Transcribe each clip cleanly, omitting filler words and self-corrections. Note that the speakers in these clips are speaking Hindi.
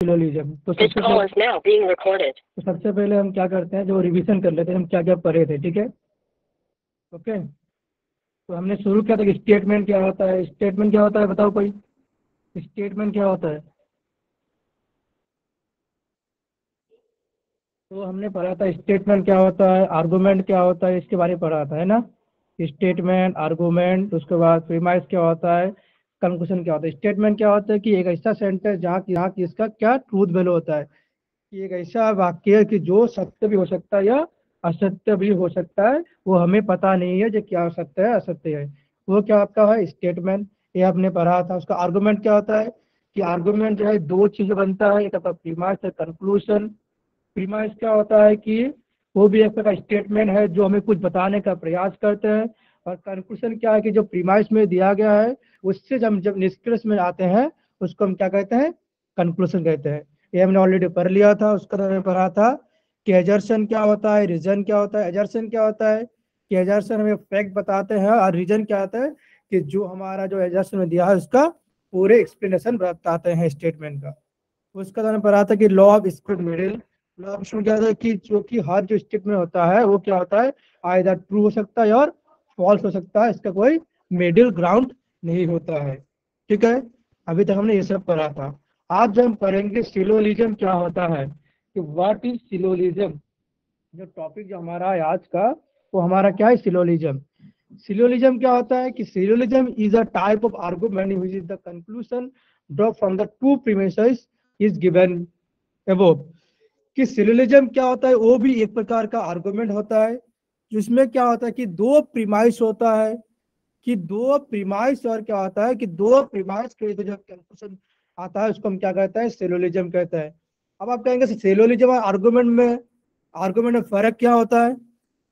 सिलोजिज्म। तो सबसे पहले हम क्या करते हैं, जो रिवीजन कर लेते हैं हम क्या क्या पढ़े थे, ठीक है। ओके, तो हमने शुरू किया था कि स्टेटमेंट क्या होता है। स्टेटमेंट क्या होता है बताओ कोई, स्टेटमेंट क्या होता है। तो हमने पढ़ा था स्टेटमेंट क्या होता है, आर्गूमेंट क्या होता है, इसके बारे में पढ़ा था, है ना। स्टेटमेंट, आर्गूमेंट, उसके बाद प्रीमाइस क्या होता है, कंक्लूजन क्या होता है। स्टेटमेंट क्या होता है कि एक ऐसा सेंटेंस जहाँ की इसका क्या ट्रूथ वैल्यू होता है, कि एक ऐसा वाक्य है कि जो सत्य भी हो सकता है या असत्य भी हो सकता है, वो हमें पता नहीं है जो क्या सत्य है असत्य है, वो क्या आपका है स्टेटमेंट। ये आपने पढ़ा था। उसका आर्गूमेंट क्या होता है कि आर्गूमेंट जो है दो चीजें बनता है, एक आपका प्रीमाइस और कंक्लूजन। प्रीमाइस क्या होता है कि वो भी एक प्रकार स्टेटमेंट है जो हमें कुछ बताने का प्रयास करते हैं, और कंक्लूजन क्या है कि जो प्रीमाइस में दिया गया है उससे जब निष्कर्ष में आते हैं उसको हम क्या कहते हैं, कंक्लूजन कहते हैं। ये हमने ऑलरेडी पढ़ लिया था। उसका हमने पढ़ा था कि एजर्शन क्या होता है, रीजन क्या होता है। एजर्शन क्या होता है कि एजर्शन हमें फैक्ट बताते हैं, और रीजन क्या होता है कि जो हमारा जो एजर्शन में दिया है उसका पूरे एक्सप्लेनेशन बताते हैं स्टेटमेंट का। उसका मैंने पढ़ा था कि law of square middle. Law of square क्या था कि जो कि हर जो स्टेटमेंट होता है वो क्या होता है, आइदर ट्रू हो सकता है और फॉल्स हो सकता है, इसका कोई मिडिल ग्राउंड नहीं होता है, ठीक है। अभी तक हमने ये सब पढ़ा था। आज जब हम पढ़ेंगे सिलोजिज्म क्या होता है, कि व्हाट इज सिलोजिज्म। जो टॉपिक जो हमारा है आज का, वो हमारा क्या है, सिलोजिज्म। सिलोजिज्म क्या होता है कि syllogism is a type of argument which is the conclusion draw from the two premises is given above. कि सिलोजिज्म क्या होता है, वो भी एक प्रकार का आर्गुमेंट होता है, जिसमें क्या होता है कि दो प्रीमाइस होता है, कि दो प्रीमाइस, और क्या होता है कि दो प्रीमाइस के जो कंक्लूजन आता है उसको हम क्या कहते हैं, सिलोजिज्म कहते हैं। अब आप कहेंगे सिलोजिज्म और आर्गुमेंट में फर्क क्या होता है।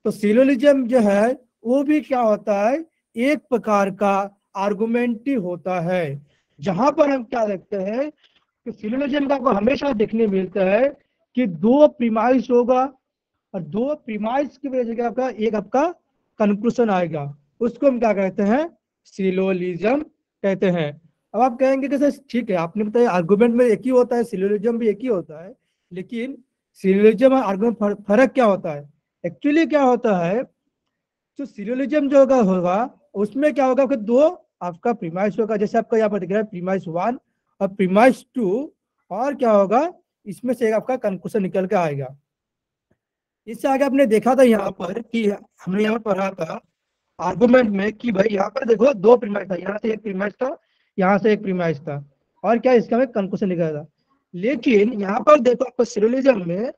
तो सिलोजिज्म जो है वो भी क्या होता है, एक प्रकार का आर्गुमेंट ही होता है, जहां पर हम क्या देखते हैं कि सिलोजिज्म का आपको हमेशा देखने मिलता है कि दो प्रीमाइस होगा, और दो प्रीमाइस की वजह से आपका एक आपका कंक्लूजन आएगा, उसको हम क्या कहते हैं, सिलोजिज्म कहते हैं। अब आप कहेंगे कि सर ठीक है आपने बताया आर्गुमेंट में एक ही होता है, सिलोजिज्म भी एक ही होता है, लेकिन सिलोजिज्म और आर्गुमेंट फर्क क्या होता है। एक्चुअली क्या होता है, जो सिलोजिज्म जो होगा उसमें क्या होगा कि दो आपका प्रीमाइस होगा, जैसे आपका यहाँ पर दिख रहा है प्रीमाइस 1 और प्रीमाइस 2, और क्या होगा इसमें से एक आपका कंक्लूजन निकल के आएगा। इससे आगे आपने देखा था यहाँ पर कि हमने यहाँ पर पढ़ा था आर्गुमेंट में कि भाई यहाँ पर देखो दो प्रीमाइस था, यहाँ से एक प्रीमाइस था, यहाँ से एक प्रीमाइस था, और क्या इसका में कंक्लूजन निकला था। लेकिन यहाँ पर देखो आपको सिलोजिज्म में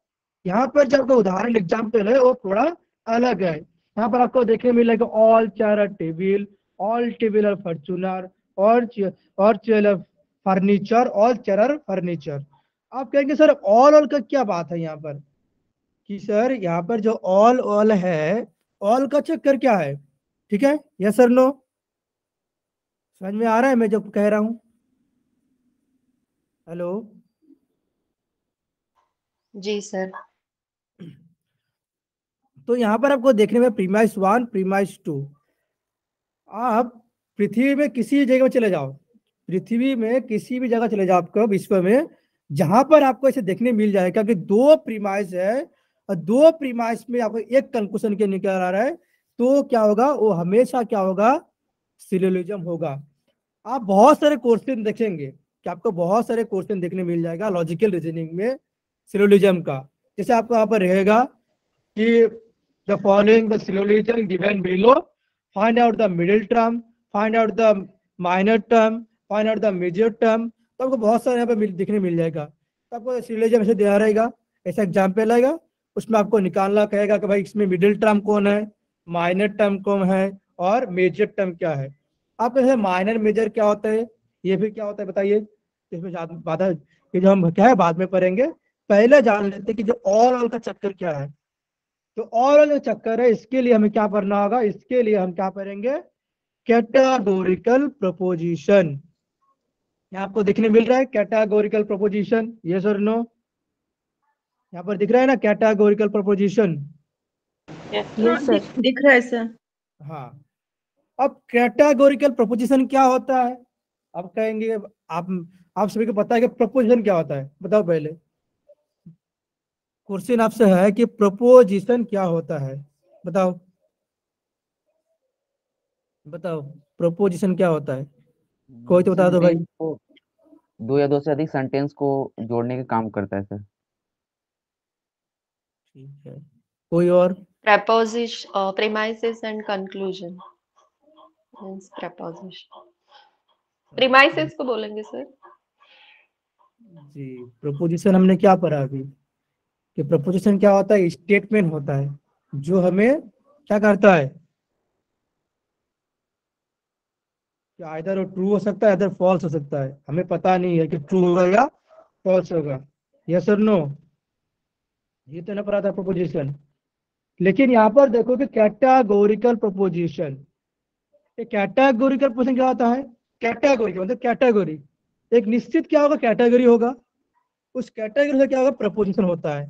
यहाँ पर जब उदाहरण एग्जाम्पल है वो थोड़ा अलग है। यहाँ पर आपको देखने मिलेगा all chair are table, all table are furniture, और chair furniture, all chair are furniture. आप कहेंगे सर ऑल का क्या बात है यहाँ पर, कि सर यहाँ पर जो ऑल है, ऑल का चक्कर क्या है, ठीक है, यस सर नो, समझ में आ रहा है मैं जो कह रहा हूं। हेलो, जी सर। तो यहाँ पर आपको देखने में प्रीमाइस 1 प्रीमाइस 2। आप पृथ्वी में किसी जगह में चले जाओ, पृथ्वी में किसी भी जगह चले जाओ आपको विश्व में, जहां पर आपको ऐसे देखने मिल जाएगा कि दो प्रीमाइस है और दो प्रीमाइस में आपको एक कंक्लूजन के निकल आ रहा है, तो क्या होगा, वो हमेशा क्या होगा, सिलोजिज्म होगा। आप बहुत सारे क्वेश्चन देखेंगे कि आपको बहुत सारे क्वेश्चन देखने मिल जाएगा लॉजिकल रीजनिंग में सिलोजिज्म का। जैसे आपको यहाँ पर रहेगा कि the following the syllogism given below, find out the middle term, find out the minor term, find out the major term. तो आपको बहुत सारे यहाँ पे दिखने मिल जाएगा। तो आपको सिलोजिज्म ऐसे दिया रहेगा, ऐसा एग्जाम्पल आएगा, उसमें आपको निकालना कहेगा कि भाई इसमें मिडिल टर्म कौन है, माइनर टर्म कौन है, और मेजर टर्म क्या है। आप कैसे माइनर मेजर क्या होता है, ये फिर क्या होता है बताइए। इसमें बाधा ये जो हम क्या है बाद में पढ़ेंगे, पहले जान लेते हैं कि जो ऑल का चक्कर क्या है। तो ऑल जो चक्कर है इसके लिए हमें क्या करना होगा, इसके लिए हम क्या करेंगे, कैटेगोरिकल प्रोपोजिशन। यहाँ आपको देखने मिल रहा है कैटेगोरिकल प्रोपोजिशन, यस और नो। यहाँ पर दिख रहा है ना कैटेगोरिकल प्रोपोजिशन। यस सर, दिख रहा है सर। हाँ, अब कैटेगोरिकल प्रोपोजिशन क्या होता है, अब कहेंगे आप आप सभी को पता है कि प्रपोजिशन क्या होता है, बताओ पहले। क्वेश्चन आपसे है कि प्रपोजिशन क्या होता है, बताओ बताओ, प्रपोजिशन क्या होता है, कोई तो बता दो भाई। सेंटेंस को, दो या दो से अधिक सेंटेंस को जोड़ने का काम करता है सर। ठीक है, कोई और? Preposition, premises and conclusion means preposition. Premises को बोलेंगे सर। जी, प्रपोजिशन हमने क्या पढ़ा अभी, कि प्रपोजिशन क्या होता है, स्टेटमेंट होता है जो हमें क्या करता है, कि आइदर ट्रू हो सकता है, इधर फॉल्स हो सकता है, हमें पता नहीं है कि ट्रू होगा या फॉल्स होगा, यस और नो, ये तो ना पढ़ा था प्रपोजिशन। लेकिन यहाँ पर देखो कि कैटेगोरिकल प्रपोजिशन, ये कैटेगोरिकल प्रपोजिशन क्या होता है, कैटेगोरी मतलब कैटेगोरी, एक निश्चित क्या होगा कैटेगरी होगा, उस कैटेगरी से क्या होगा प्रपोजिशन होता है।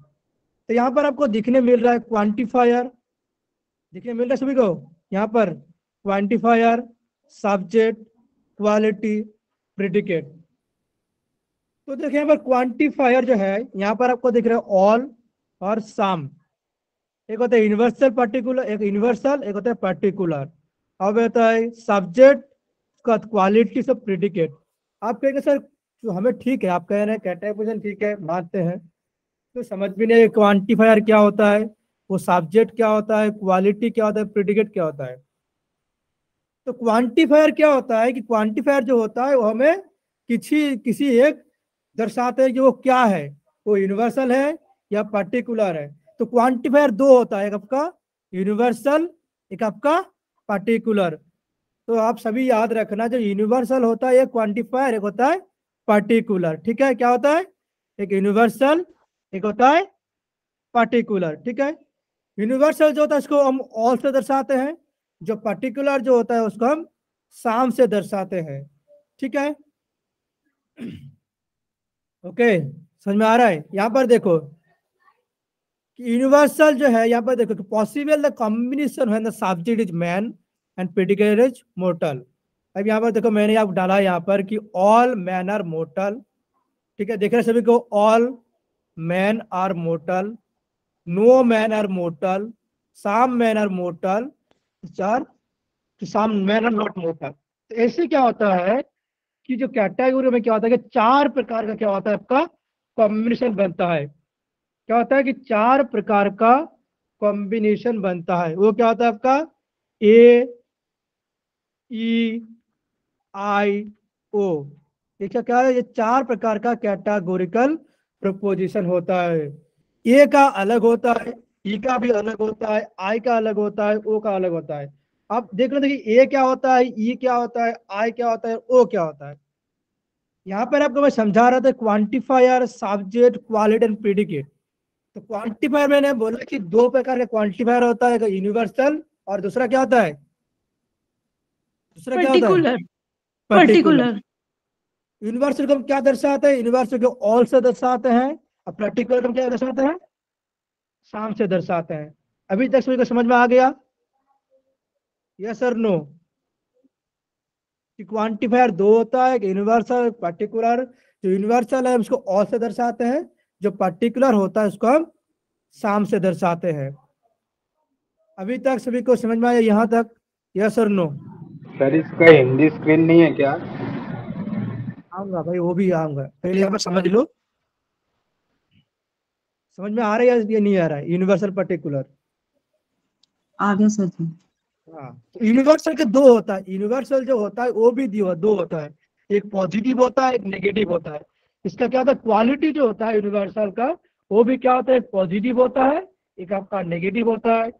तो यहाँ पर आपको दिखने मिल रहा है क्वांटिफायर, दिखने मिल रहा है सभी को, यहाँ पर क्वांटिफायर, सब्जेक्ट, क्वालिटी, प्रेडिकेट। तो देखिए यहाँ पर क्वांटिफायर जो है, यहाँ पर आपको दिख रहा है ऑल और सम, एक होता है यूनिवर्सल पार्टिकुलर, एक यूनिवर्सल, एक होता है पार्टिकुलर। अब होता है सब्जेक्ट का क्वालिटी से प्रेडिकेट। आप कहेंगे सर तो हमें ठीक है, आप कह रहे हैं कैटेगोरिजन ठीक है मानते हैं, तो समझ भी नहीं क्वांटिफायर क्या होता है, वो सब्जेक्ट क्या होता है, क्वालिटी क्या होता है, प्रेडिकेट क्या होता है। तो क्वांटिफायर क्या होता है कि क्वांटिफायर जो होता है वो हमें किसी किसी एक दर्शाते हैं कि वो क्या है, वो यूनिवर्सल है या पर्टिकुलर है। तो क्वांटिफायर दो होता है, एक आपका यूनिवर्सल, एक आपका पर्टिकुलर। तो आप सभी याद रखना, जो यूनिवर्सल होता है एक क्वांटिफायर, एक होता है पर्टिकुलर, ठीक है, क्या होता है, एक यूनिवर्सल, एक होता है पर्टिकुलर, ठीक है। यूनिवर्सल जो होता है इसको हम ऑल से दर्शाते हैं, जो पर्टिकुलर जो होता है उसको हम साम से दर्शाते हैं, ठीक है। ओके, समझ में आ रहा है। यहाँ पर देखो कि यूनिवर्सल जो है, यहाँ पर देखो कि पॉसिबल द कॉम्बिनेशन है, the subject is man and predicate is mortar. अब यहाँ पर देखो मैंने आप डाला यहाँ पर कि ऑल मैन आर मोर्टल, ठीक है, देख रहे सभी को, all man are mortal, no man are mortal, some man are mortal, चार some man are not mortal. तो ऐसे क्या होता है कि जो कैटेगरी में क्या होता है कि चार प्रकार का क्या होता है आपका कॉम्बिनेशन बनता है, क्या होता है कि चार प्रकार का कॉम्बिनेशन बनता है। वो क्या होता है आपका ए, ई, आई, ओ, ये क्या है, ये चार प्रकार का कैटेगोरिकल प्रपोजिशन होता है। ए का अलग होता है, ई का भी अलग होता है, आई का अलग होता है, ओ का अलग होता है। आप देख लो, देखिए ए क्या होता है, ई क्या होता है, आई क्या होता है, ओ क्या होता है। यहाँ पर आपको मैं समझा रहा था quantifier, subject, quality and predicate. तो क्वांटिफायर मैंने बोला कि दो प्रकार का क्वांटिफायर होता है, एक यूनिवर्सल और दूसरा क्या होता है, दूसरा क्या होता है Particular. पर्टिकुलर। Particular. यूनिवर्सल को हम क्या दर्शाते हैं, यूनिवर्सल को ऑल से दर्शाते हैं, और पर्टिकुलर को हम क्या दर्शाते हैं, शाम से दर्शाते हैं। अभी तक सभी को समझ में आ गया, यस और नो, कि क्वांटिफायर दो होता है, यूनिवर्सल, पर्टिकुलर। जो यूनिवर्सल है उसको ऑल से दर्शाते हैं, जो पर्टिकुलर होता है उसको हम शाम से दर्शाते हैं। अभी तक सभी को समझ में आया यहाँ तक, यस और नो? सर इसका हिंदी स्क्रीन नहीं है क्या? आऊंगा भाई, वो भी आऊंगा, पहले यहाँ पर समझ लो, समझ में आ रहा है या ये नहीं आ रहा है, यूनिवर्सल पर्टिकुलर। आ गया सर जी। हाँ, तो यूनिवर्सल के दो होता है, यूनिवर्सल जो होता है वो भी दो होता है, एक पॉजिटिव होता है, एक नेगेटिव होता है। इसका क्या होता है, क्वालिटी जो होता है यूनिवर्सल का, वो भी क्या होता है, एक पॉजिटिव होता है, एक आपका नेगेटिव होता है।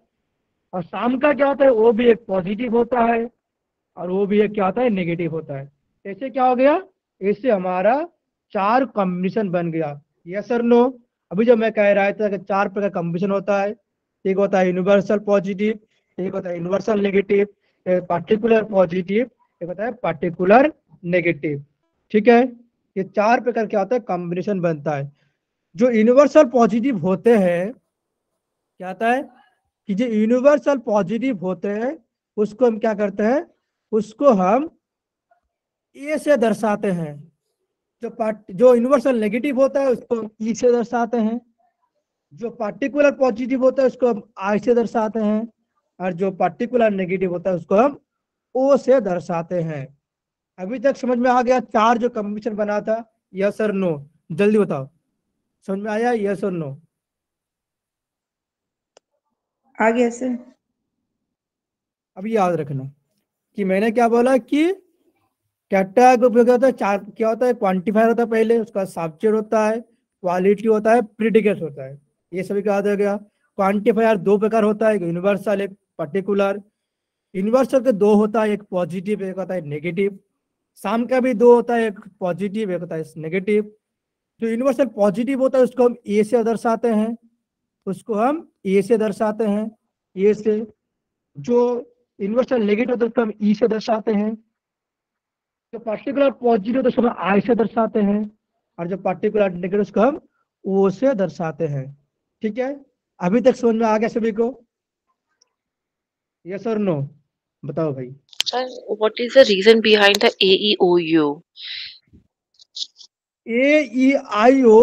और शाम का क्या होता है, वो भी एक पॉजिटिव होता है, और वो भी एक क्या होता है, नेगेटिव होता है। ऐसे क्या हो गया, ऐसे हमारा चार कॉम्बिनेशन बन गया, यस और नो? अभी जो मैं कह रहा था कि चार प्रकार का कॉम्बिनेशन होता है, एक होता है यूनिवर्सल पॉजिटिव, एक होता है यूनिवर्सल नेगेटिव, एक पार्टिकुलर पॉजिटिव, एक होता है पार्टिकुलर नेगेटिव, ठीक है। ये चार प्रकार क्या होता है कॉम्बिनेशन बनता है। जो यूनिवर्सल पॉजिटिव होते हैं, क्या होता है कि जो यूनिवर्सल पॉजिटिव होते हैं उसको हम क्या करते हैं, उसको हम ए से दर्शाते हैं, जो यूनिवर्सल नेगेटिव होता है उसको हम ई से दर्शाते हैं, जो पार्टिकुलर पॉजिटिव होता है उसको हम आई से दर्शाते हैं, और जो पार्टिकुलर नेगेटिव होता है उसको हम ओ से दर्शाते हैं। अभी तक समझ में आ गया चार जो कॉम्बिनेशन बना था? यस और नो, जल्दी बताओ, समझ में आया यस और नो? आ गया सर। अब याद रखना कि मैंने क्या बोला कि कैटेगरी क्या होता है, चार क्या होता है, क्वांटिफायर होता है पहले, उसका सब्जेक्ट होता है, क्वालिटी होता है, प्रीडिकेट होता है, ये सभी का याद हो गया। क्वांटिफायर दो प्रकार होता है, एक यूनिवर्सल एक पर्टिकुलर। यूनिवर्सल के दो होता है, एक पॉजिटिव एक होता है नेगेटिव। साम का भी दो होता है, एक पॉजिटिव एक होता है नेगेटिव। जो यूनिवर्सल पॉजिटिव होता है उसको हम ए से दर्शाते हैं, उसको हम ए से दर्शाते हैं, ए से। जो यूनिवर्सल नेगेटिव होता है उसको हम ई से दर्शाते हैं। जो पार्टिकुलर पॉजिटिव होता है उसको हम आई से दर्शाते हैं, और जो पार्टिकुलर नेगेटिव उसको हम ओ से दर्शाते हैं। ठीक है, अभी तक समझ में आ गया सभी को? यस और नो बताओ भाई। Sir, what is the reason behind the AEOU? AEIO,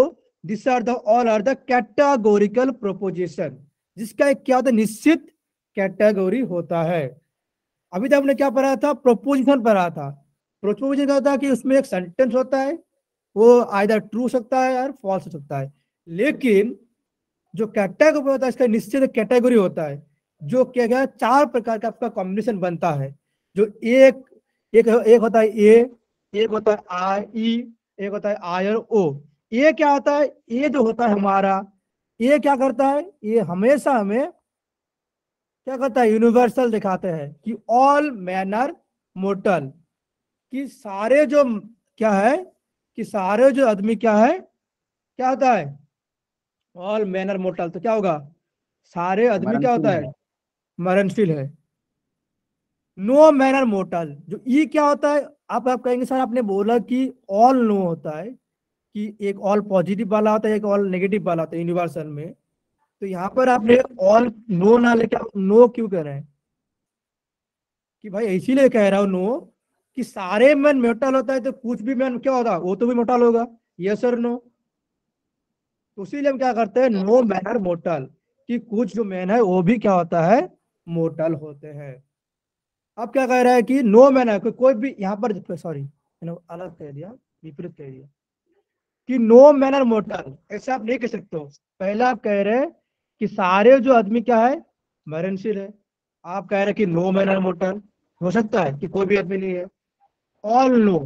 this are the all are the categorical proposition, जिसका एक क्या होता है, निश्चित कैटेगरी होता है। अभी तक हमने क्या पढ़ा था? प्रोपोजिशन पढ़ा था। प्रोपोजिशन क्या होता है कि उसमें एक सेंटेंस होता है, वो आइदर ट्रू हो सकता है और फॉल्स हो सकता है। लेकिन जो कैटेगरी होता है इसका निश्चित कैटेगरी होता है, जो क्या क्या चार प्रकार का आपका कॉम्बिनेशन बनता है। जो एक एक एक होता है ए, एक होता है आई ई, एक होता है आई और ओ। ये क्या होता है? ये जो होता है हमारा, ये क्या करता है? ये हमेशा हमें क्या करता है? यूनिवर्सल दिखाते हैं कि ऑल मैनर मोर्टल, कि सारे जो क्या है, कि सारे जो आदमी क्या है, क्या होता है? All manner mortar. तो क्या होगा? सारे आदमी क्या होता मरणशील है? है। मरणशील है। नो मैनर मोर्टल, जो ई क्या होता है? आप कहेंगे सर आपने बोला कि ऑल नो होता है, कि एक ऑल पॉजिटिव वाला होता है एक ऑल नेगेटिव वाला होता है यूनिवर्सल में। तो यहाँ पर आपने ऑल नो ना लेके नो क्यों कह रहे हैं? कि भाई इसीलिए कह रहा हूँ नो, कि सारे मैन मोर्टल होता है तो कुछ भी मैन क्या होगा? वो तो भी मोर्टल होगा। यस और नो? तो इसीलिए हम क्या करते हैं? नो मैनर मोर्टल, कि कुछ जो मैन है वो भी क्या होता है? मोर्टल होते हैं। अब क्या कह रहा है कि नो मैनर, कोई भी यहाँ पर, सॉरी अलग कह दिया, विपरीत कह दिया, कि नो मैनर मोर्टल, ऐसा आप नहीं कह सकते हो। पहला आप कह रहे हैं कि सारे जो आदमी क्या है? मरणशील है। आप कह रहे हैं कि नो मैनर मोर्टल, हो सकता है कि कोई भी आदमी नहीं है। ऑल नो,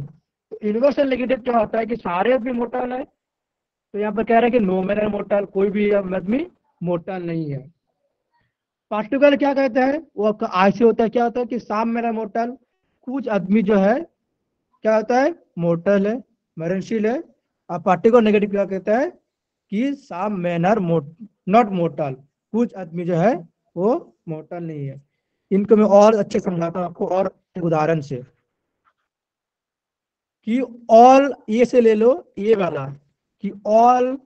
तो यूनिवर्सल नेगेटिव क्या होता है? कि सारे आदमी मोर्टल है। तो यहाँ पर कह रहे हैं कि नो मैनर मोर्टल, कोई भी आदमी मोर्टल नहीं है। पार्टिकुलर क्या कहते हैं? वो आपका आई से होता है। क्या होता है? कि साम मैनर मोर्टल, कुछ आदमी जो है क्या होता है? मोर्टल है, मरणशील है। और पार्टिकुलर नेगेटिव क्या कहता है? कि साम मैनर नॉट मोर्टल, कुछ आदमी जो है वो मोर्टल नहीं है। इनको मैं और अच्छे समझाता हूँ आपको और एक उदाहरण से, कि ऑल ये से ले लो, ये वाला, कि ऑल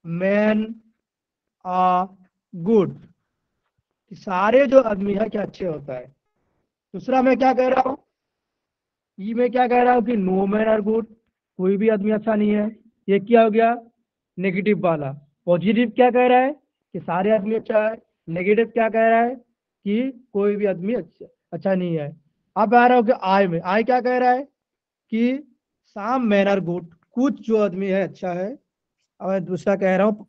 मैन आर गुड, सारे जो आदमी है क्या अच्छे होता है। दूसरा मैं क्या कह रहा हूँ? ई में क्या कह रहा हूँ? कि नो मैन आर गुड, कोई भी आदमी अच्छा नहीं है। ये क्या हो गया? नेगेटिव वाला। पॉजिटिव क्या कह रहा है? कि सारे आदमी अच्छा है। नेगेटिव क्या कह रहा है? कि कोई भी आदमी अच्छा नहीं है। अब आ रहा हो कि आई में, आई क्या कह रहा है? कि साम मैन आर गुड, कुछ जो आदमी है अच्छा है। और दूसरा कह रहा हूँ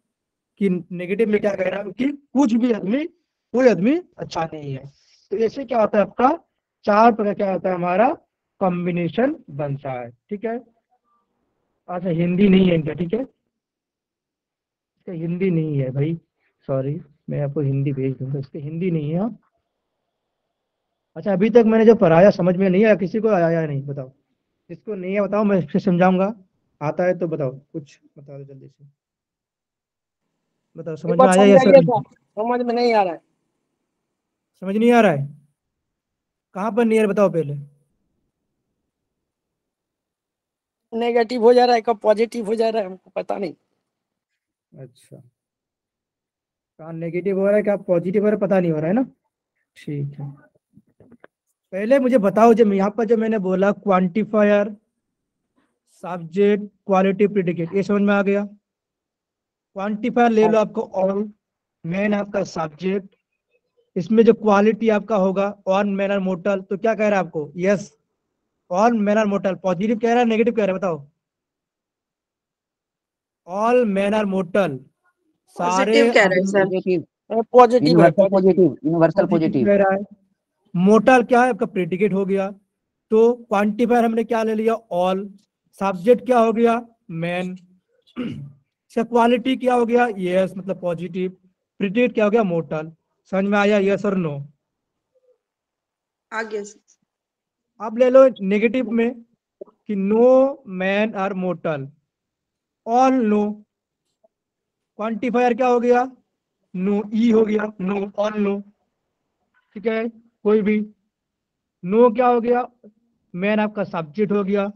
कि नेगेटिव में क्या कह रहा हूँ? कि कुछ भी आदमी, कोई आदमी अच्छा नहीं है। तो ऐसे क्या होता है आपका चार प्रकार क्या होता है हमारा कॉम्बिनेशन बनता है। ठीक है, अच्छा हिंदी नहीं है इनका, ठीक है, इसका हिंदी नहीं है भाई, सॉरी, मैं आपको हिंदी भेज दूंगा, इसका हिंदी नहीं है। अच्छा अभी तक मैंने जो पढ़ाया समझ में नहीं आया? किसी को आया या नहीं बताओ? जिसको नहीं है बताओ, मैं फिर समझाऊंगा। आता है तो बताओ, कुछ बता दो जल्दी से, बताओ समझ में आया या सर? समझ में नहीं आ रहा है। समझ नहीं आ रहा है? कहाँ पर नहीं आ रहा बताओ पहले। नेगेटिव हो जा रहा है, कब पॉजिटिव हो जा रहा है, हमको पता नहीं। अच्छा, कहाँ नेगेटिव हो रहा है, क्या पॉजिटिव हो रहा है, पता नहीं हो रहा है ना? ठीक है, पहले मुझे बताओ, जब यहाँ पर जो मैंने बोला क्वांटिफायर, सब्जेक्ट क्वालिटी प्रिडिकेट, ये समझ में आ गया। क्वांटिफायर ले लो आपको ऑल, मेन आपका सब्जेक्ट, इसमें जो क्वालिटी आपका होगा ऑन मैनर मोटल, तो क्या कह रहा है आपको, yes all man are mortal, positive कह रहा है नेगेटिव कह रहा है बताओ। ऑल मैनर मोटल सारे पॉजिटिव कह रहे हैं सर। पॉजिटिव, पॉजिटिव है, universal positive. Positive, universal positive. कह रहा है। मोटल क्या है आपका, प्रेडिकेट हो गया। तो क्वांटिफायर हमने क्या ले लिया, ऑल। सब्जेक्ट क्या हो गया, मैन। इसका क्वालिटी क्या हो गया, यस मतलब पॉजिटिव। प्रेडिकेट क्या हो गया, मोटल। समझ में आया, यस और नो। आ गया सर। अब ले लो नेगेटिव में कि no man are mortal, all no. Quantifier क्या हो गया, नो, ई हो गया, नो ऑल नो, ठीक है कोई भी। नो क्या हो गया, मैन आपका सब्जेक्ट हो गया।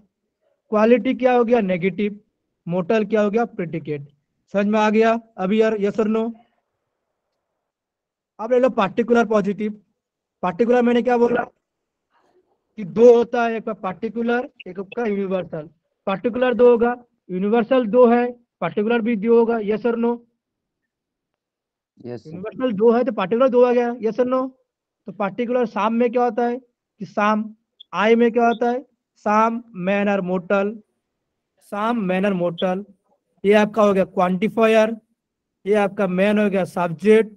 क्वालिटी क्या हो गया, नेगेटिव। मोटल क्या हो गया, प्रेडिकेट। समझ में आ गया अभी यार, यस और नो। अब ले लो पार्टिकुलर पॉजिटिव। पार्टिकुलर मैंने क्या बोला कि दो होता है, एक का पार्टिकुलर एक का यूनिवर्सल। पार्टिकुलर दो होगा, यूनिवर्सल दो है, पार्टिकुलर भी दो होगा, यस और नो। Yes sir. यूनिवर्सल दो है तो पार्टिकुलर दो आ गया, यस और नो। तो पार्टिकुलर साम में क्या होता है कि साम, आई में क्या होता है, साम मैन आर मोटल, साम मैन आर मोटल। ये आपका हो गया क्वांटिफायर, ये आपका मैन हो गया सब्जेक्ट।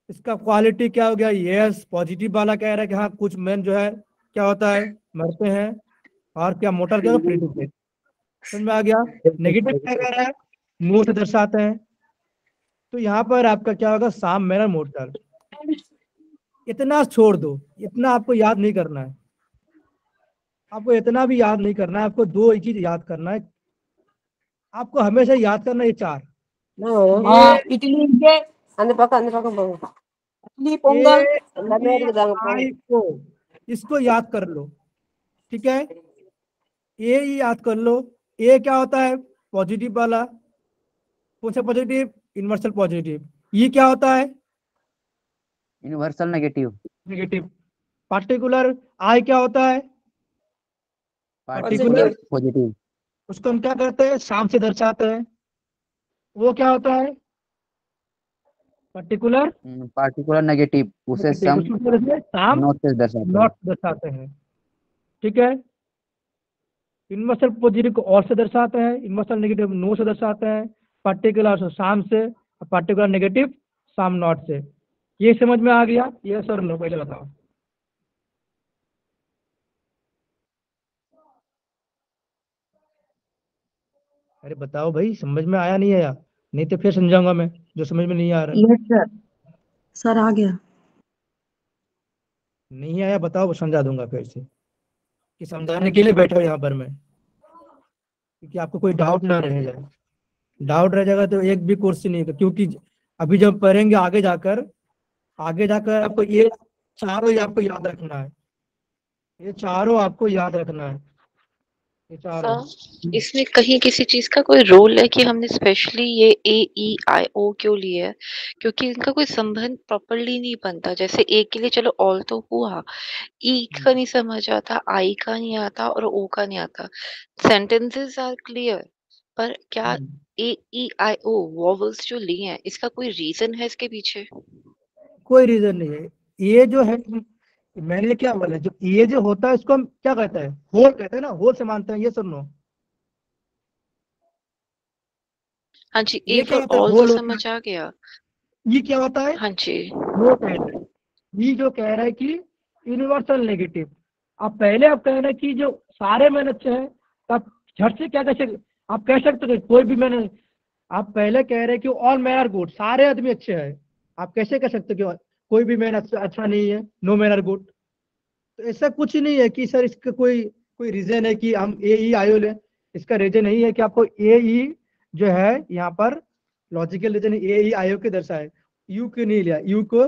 इसका क्वालिटी क्या हो गया, यस पॉजिटिव वाला कह रहा है कि हाँ कुछ मैन जो है क्या होता है, मरते हैं। और क्या मोटल क्या होगा, प्रेडिकेट। समझ में आ गया। नेगेटिव क्या कह रहा है, नो से दर्शाते हैं। तो यहाँ पर आपका क्या होगा, साम मैन आर मोटल। इतना छोड़ दो, इतना आपको याद नहीं करना है, आपको इतना भी याद नहीं करना है, आपको दो चीज याद करना है। आपको हमेशा याद करना है ये चार, ये ఇడ్లీకే అందుపక్క పోవు ఇడ్లీ పొంగల్ ए आई ओ, इसको याद कर लो, ठीक है। ए ही याद कर लो। ए क्या होता है, पॉजिटिव वाला। कौन सा पॉजिटिव, इनवर्सल पॉजिटिव। ये क्या होता है, यूनिवर्सल नेगेटिव। नेगेटिव। पार्टिकुलर आई क्या होता है, पार्टिकुलर पार्टिकुलर। पॉजिटिव। उसको हम क्या करते हैं, शाम से दर्शाते हैं। वो क्या होता है, पर्टिकुलर पार्टिकुलर नेगेटिव, उसे सम उसको शाम नॉट से दर्शाते हैं। नॉट दर्शाते हैं, ठीक है। इनवर्सल पॉजिटिव को और से दर्शाते हैं, इनवर्सल नेगेटिव नो से दर्शाते हैं, पर्टिकुलर शाम से, पर्टिकुलर नेगेटिव शाम नॉट से। ये समझ में आ गया, ये सर नो, पहले बताओ। अरे बताओ भाई, समझ में आया नहीं आया, नहीं तो फिर समझाऊंगा मैं जो समझ में नहीं आ रहा है। Yes sir. सर आ गया। नहीं आया बताओ, समझा दूंगा फिर से, कि समझाने के लिए बैठा हूं यहाँ पर मैं, क्योंकि आपको कोई डाउट ना रह जाए। डाउट रह जाएगा तो एक भी कोर्स नहीं होगा, क्योंकि अभी जब पढ़ेंगे आगे जाकर आपको ये चारों ही आपको याद रखना है, ये चारों आपको याद रखना है, ये चारों। सर इसमें कहीं किसी चीज का कोई रोल है कि हमने स्पेशली ये AEIO क्यों लिया है? क्योंकि इनका कोई संबंध प्रॉपरली नहीं बनता। जैसे ए के लिए चलो ऑल तो हुआ, ई का नहीं समझ आता, आई का नहीं आता और ओ का नहीं आता। सेंटेंसेस आर क्लियर, पर क्या AEIO वॉवल्स जो लिए हैं इसका कोई रीजन है इसके पीछे? कोई रीजन नहीं है। ये जो है, मैंने क्या बोला, जो ये जो होता है इसको हम क्या कहते हैं, होल कहते हैं ना, होल से मानते हैं, ये सुनो। हाँ जी, ए ये क्या फॉर होता है, ऑल तो होल होता समझ आ गया। है। ये क्या होता है, हाँ जी। वो कह रहा है, ये जो कह रहा है कि यूनिवर्सल नेगेटिव। अब पहले आप कह रहे हैं कि जो सारे मैन अच्छे हैं, तब झट से क्या कह सकते, आप कह सकते हो कि कोई भी मैंने, आप पहले कह रहे हैं कि ऑल मैन आर गुड, सारे आदमी अच्छे हैं। आप कैसे कह सकते हो कि कोई भी मैन अच्छा नहीं है, नो मैन आर गुड। तो ऐसा कुछ नहीं है कि सर इसका कोई कोई रीजन है कि हम AEIO लें। इसका रीजन नहीं है कि आपको AE जो है यहाँ पर लॉजिकल रीजन AEIO के दर्शाए, यू को नहीं लिया, यू को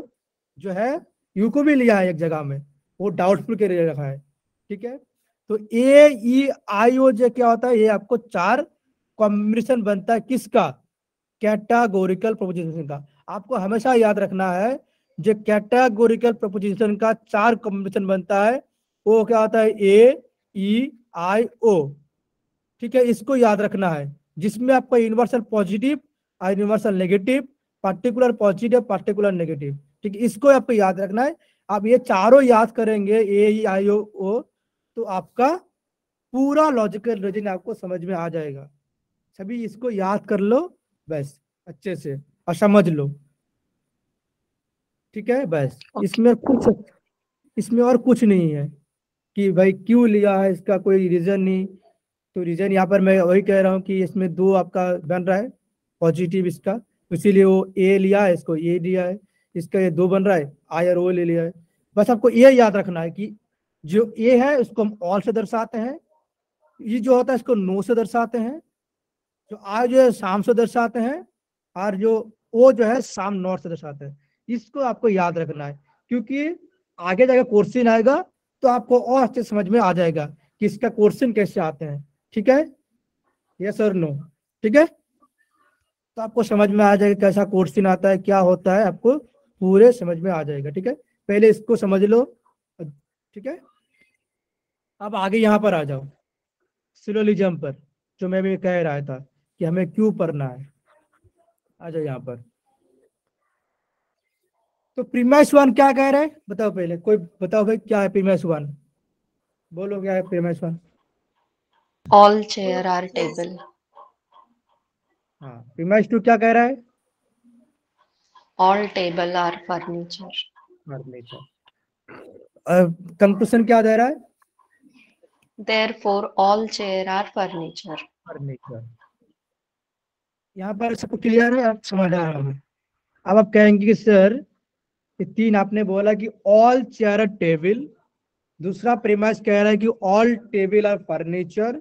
जो है, यू को भी लिया है एक जगह में, वो डाउटफुल के लिए रखा है, ठीक है। तो AEIO जो क्या होता है, ये आपको चार कॉम्बिनेशन बनता है किसका, कैटागोरिकल प्रोपोजिशन का। आपको हमेशा याद रखना है, जो कैटागोरिकल प्रोपोजिशन का चार कॉम्बिनेशन बनता है, वो क्या होता है, AEIO। ठीक है, इसको याद रखना है, जिसमें आपको यूनिवर्सल पॉजिटिव और universal negative, particular positive, particular negative, ठीक है, इसको आपको याद रखना है। आप ये चारों याद करेंगे, ए ई आई ओ, तो आपका पूरा लॉजिकल रीजन आपको समझ में आ जाएगा। सभी इसको याद कर लो बस अच्छे से और समझ लो, ठीक है। बस इसमें और कुछ नहीं है कि भाई क्यों लिया है, इसका कोई रीजन नहीं। तो रीजन यहाँ पर मैं वही कह रहा हूँ कि इसमें दो आपका बन रहा है पॉजिटिव इसका, इसीलिए वो ए लिया है, इसको ए लिया है, इसका ये दो बन रहा है, आई और ओ ले लिया है। बस आपको ये याद रखना है कि जो ए है उसको हम ऑल से दर्शाते हैं, ये जो होता है इसको नो से दर्शाते हैं, जो आई जो है शाम से दर्शाते हैं, और जो ओ जो है शाम नॉर्थ से दर्शाते हैं। इसको आपको याद रखना है, क्योंकि आगे जाकर क्वेश्चन आएगा तो आपको और अच्छे समझ में आ जाएगा कि इसका क्वेश्चन कैसे आते हैं, ठीक है। यस और नो, ठीक है, तो आपको समझ में आ जाएगा कैसा क्वेश्चन आता है, क्या होता है, आपको पूरे समझ में आ जाएगा, ठीक है। पहले इसको समझ लो, ठीक है। अब आगे यहाँ पर आ जाओ सिलोजिज्म पर, जो मैं भी कह रहा था कि हमें क्यों पढ़ना है। आ जाओ यहाँ पर। तो प्रीमाइस वन क्या कह रहे हैं, बताओ पहले, कोई बताओ भाई क्या है प्रीमाइस वन, बोलो क्या है premise one. All chair are table. हाँ, प्रीमाइस टू क्या कह रहा है, All table are furniture. Furniture. Conclusion क्या दे रहा है, Therefore, all chair are furniture. Furniture. यहाँ पर सबको क्लियर है, आप समझ आ रहा है। अब आप कहेंगे कि सर ये तीन आपने बोला कि ऑल चेयर आर टेबल, दूसरा प्रीमाइस कह रहा है कि ऑल टेबल आर फर्नीचर,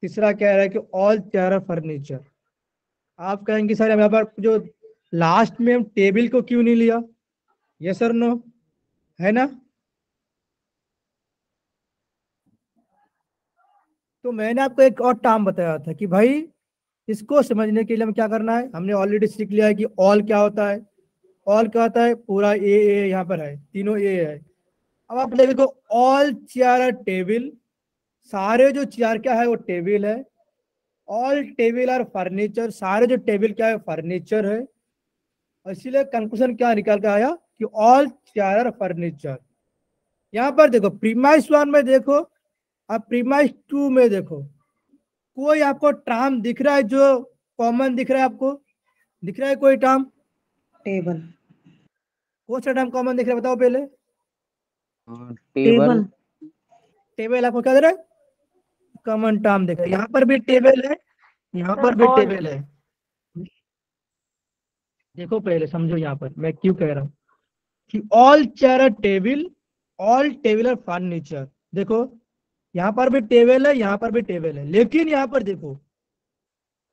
तीसरा कह रहा है कि ऑल चेयर आर फर्नीचर। आप कहेंगे सर यहाँ पर जो लास्ट में हम टेबल को क्यों नहीं लिया, यस सर नो, है ना। तो मैंने आपको एक और टर्म बताया था कि भाई इसको समझने के लिए हमें क्या करना है, हमने ऑलरेडी सीख लिया है कि ऑल क्या होता है। ऑल क्या होता है, पूरा ए यहाँ पर है, तीनों ए है। अब आप देखो ऑल चेयर आर टेबल, सारे जो चेयर क्या है वो टेबल है। ऑल टेबल आर फर्नीचर, सारे जो टेबल क्या है फर्नीचर है। इसीलिए कंक्लूजन क्या निकाल के आया कि ऑल चेयर आर फर्नीचर। यहाँ पर देखो प्रीमाइस वन में देखो, अब प्रीमाइस टू में देखो, कोई आपको टर्म दिख रहा है जो कॉमन दिख रहा है, आपको दिख रहा है कोई टर्म, टेबल, कौन सा टर्म कॉमन दिख रहा है बताओ पहले। टेबल। टेबल आपको क्या दे रहा है, कॉमन टर्म दिख रहा है। यहाँ पर भी टेबल है, यहाँ पर भी टेबल है। देखो पहले समझो यहाँ पर मैं क्यों कह रहा हूँ कि all chair are table, all table are furniture. देखो यहाँ पर भी टेबल है, यहाँ पर भी टेबल है, लेकिन यहाँ पर देखो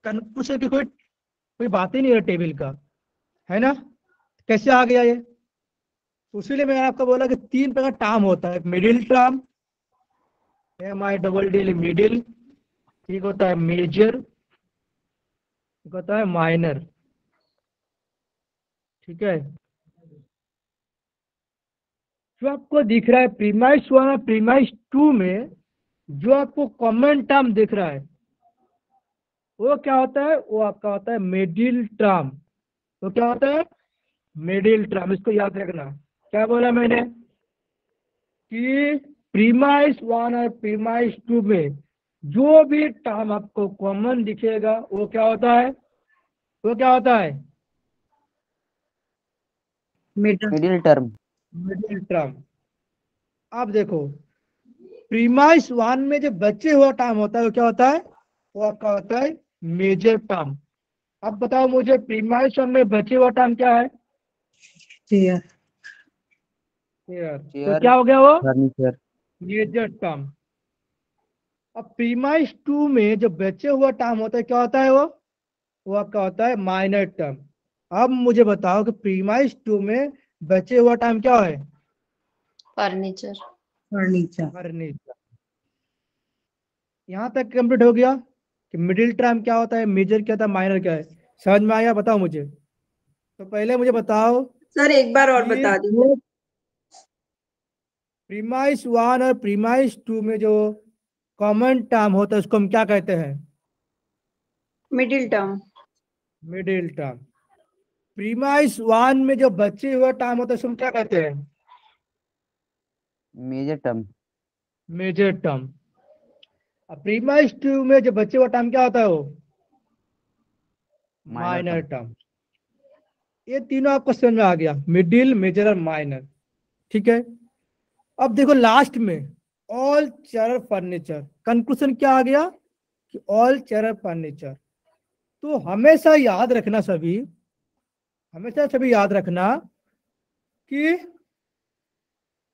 कंक्लूजन की कोई बात ही नहीं है टेबल का, है ना। कैसे आ गया ये, इसीलिए मैंने आपको बोला कि तीन प्रकार टर्म होता है, मिडिल टर्म, MIDD मिडिल, एक होता है मेजर, एक होता है माइनर, ठीक है। जो आपको दिख रहा है प्रीमाइस वन और प्रीमाइस टू में जो आपको कॉमन टर्म दिख रहा है वो क्या होता है, वो आपका होता है मिडिल टर्म। तो क्या होता है, मिडिल टर्म, इसको याद रखना। क्या बोला मैंने कि प्रीमाइस वन और प्रीमाइस टू में जो भी टर्म आपको कॉमन दिखेगा वो क्या होता है, वो क्या होता है, मिडिल टर्म। Middle term. अब देखो प्रीमाइस वन में जो बचे हुआ टर्म होता है वो क्या होता है, वो आपका होता है मेजर टर्म। अब बताओ मुझे प्रीमाइस वन में बचे हुआ टर्म क्या है, चेयर, चेयर। तो चेयर, क्या हो गया वो, फर्नीचर। Major term. अब प्रीमाइस टू में जो बचे हुआ टर्म होता है क्या होता है, वो आपका होता है माइनर टर्म। अब मुझे बताओ कि प्रीमाइस टू में बचे हुआ टर्म क्या है, Furniture. Furniture, furniture. यहाँ तक कंप्लीट हो गया कि मिडिल टर्म क्या होता है, मेजर क्या था, माइनर क्या है, समझ में आया, बताओ मुझे। तो पहले मुझे बताओ सर एक बार और ये बता दीजिए। प्रीमाइस वन और प्रीमाइस टू में जो कॉमन टर्म होता है उसको हम क्या कहते हैं? Middle term. Middle term. Premise 1 में जो बचे हुआ टर्म होता है उसको हम क्या कहते हैं? Major term. Major term. अब प्रीमाइस 2 में जो बचे हुआ टर्म क्या होता है? वो माइनर टर्म। ये तीनों आपको समझ में आ गया, मिडिल, मेजर और माइनर। ठीक है, अब देखो लास्ट में ऑल चेयर फर्नीचर, कंक्लूजन क्या आ गया कि ऑल चेयर फर्नीचर। तो हमेशा याद रखना सभी, हमेशा सभी याद रखना कि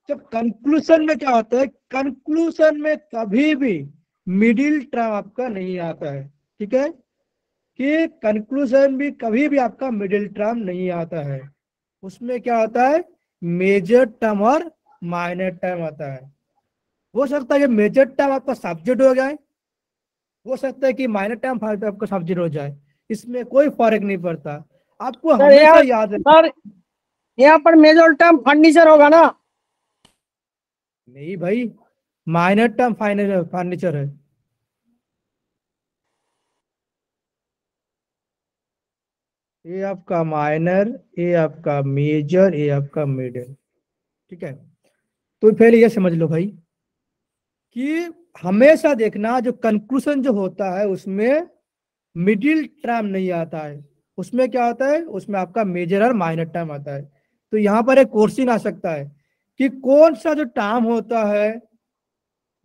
जब कंक्लूजन में क्या होता है, कंक्लूजन में कभी भी मिडिल टर्म आपका नहीं आता है। ठीक है, कि कंक्लूजन भी कभी भी आपका मिडिल टर्म नहीं आता है। उसमें क्या होता है, मेजर टर्म और माइनर टर्म आता है। हो सकता है कि मेजर टर्म आपका सब्जेक्ट हो जाए, हो सकता है कि माइनर टर्म आपका सब्जेक्ट हो जाए, इसमें कोई फर्क नहीं पड़ता। आपको सर हमेशा यहाँ याद है। सर यहाँ पर मेजर टर्म फर्नीचर होगा ना? नहीं भाई, माइनर टर्म फाइनल फर्नीचर है। ये आपका माइनर, ये आपका मेजर, ये आपका मिडिल। ठीक है, तो पहले ये समझ लो भाई कि हमेशा देखना जो कंक्लूजन जो होता है उसमें मिडिल टर्म नहीं आता है। उसमें क्या होता है, उसमें आपका मेजर और माइनर टर्म आता है। तो यहाँ पर एक क्वेश्चन आ सकता है कि कौन सा जो टर्म होता है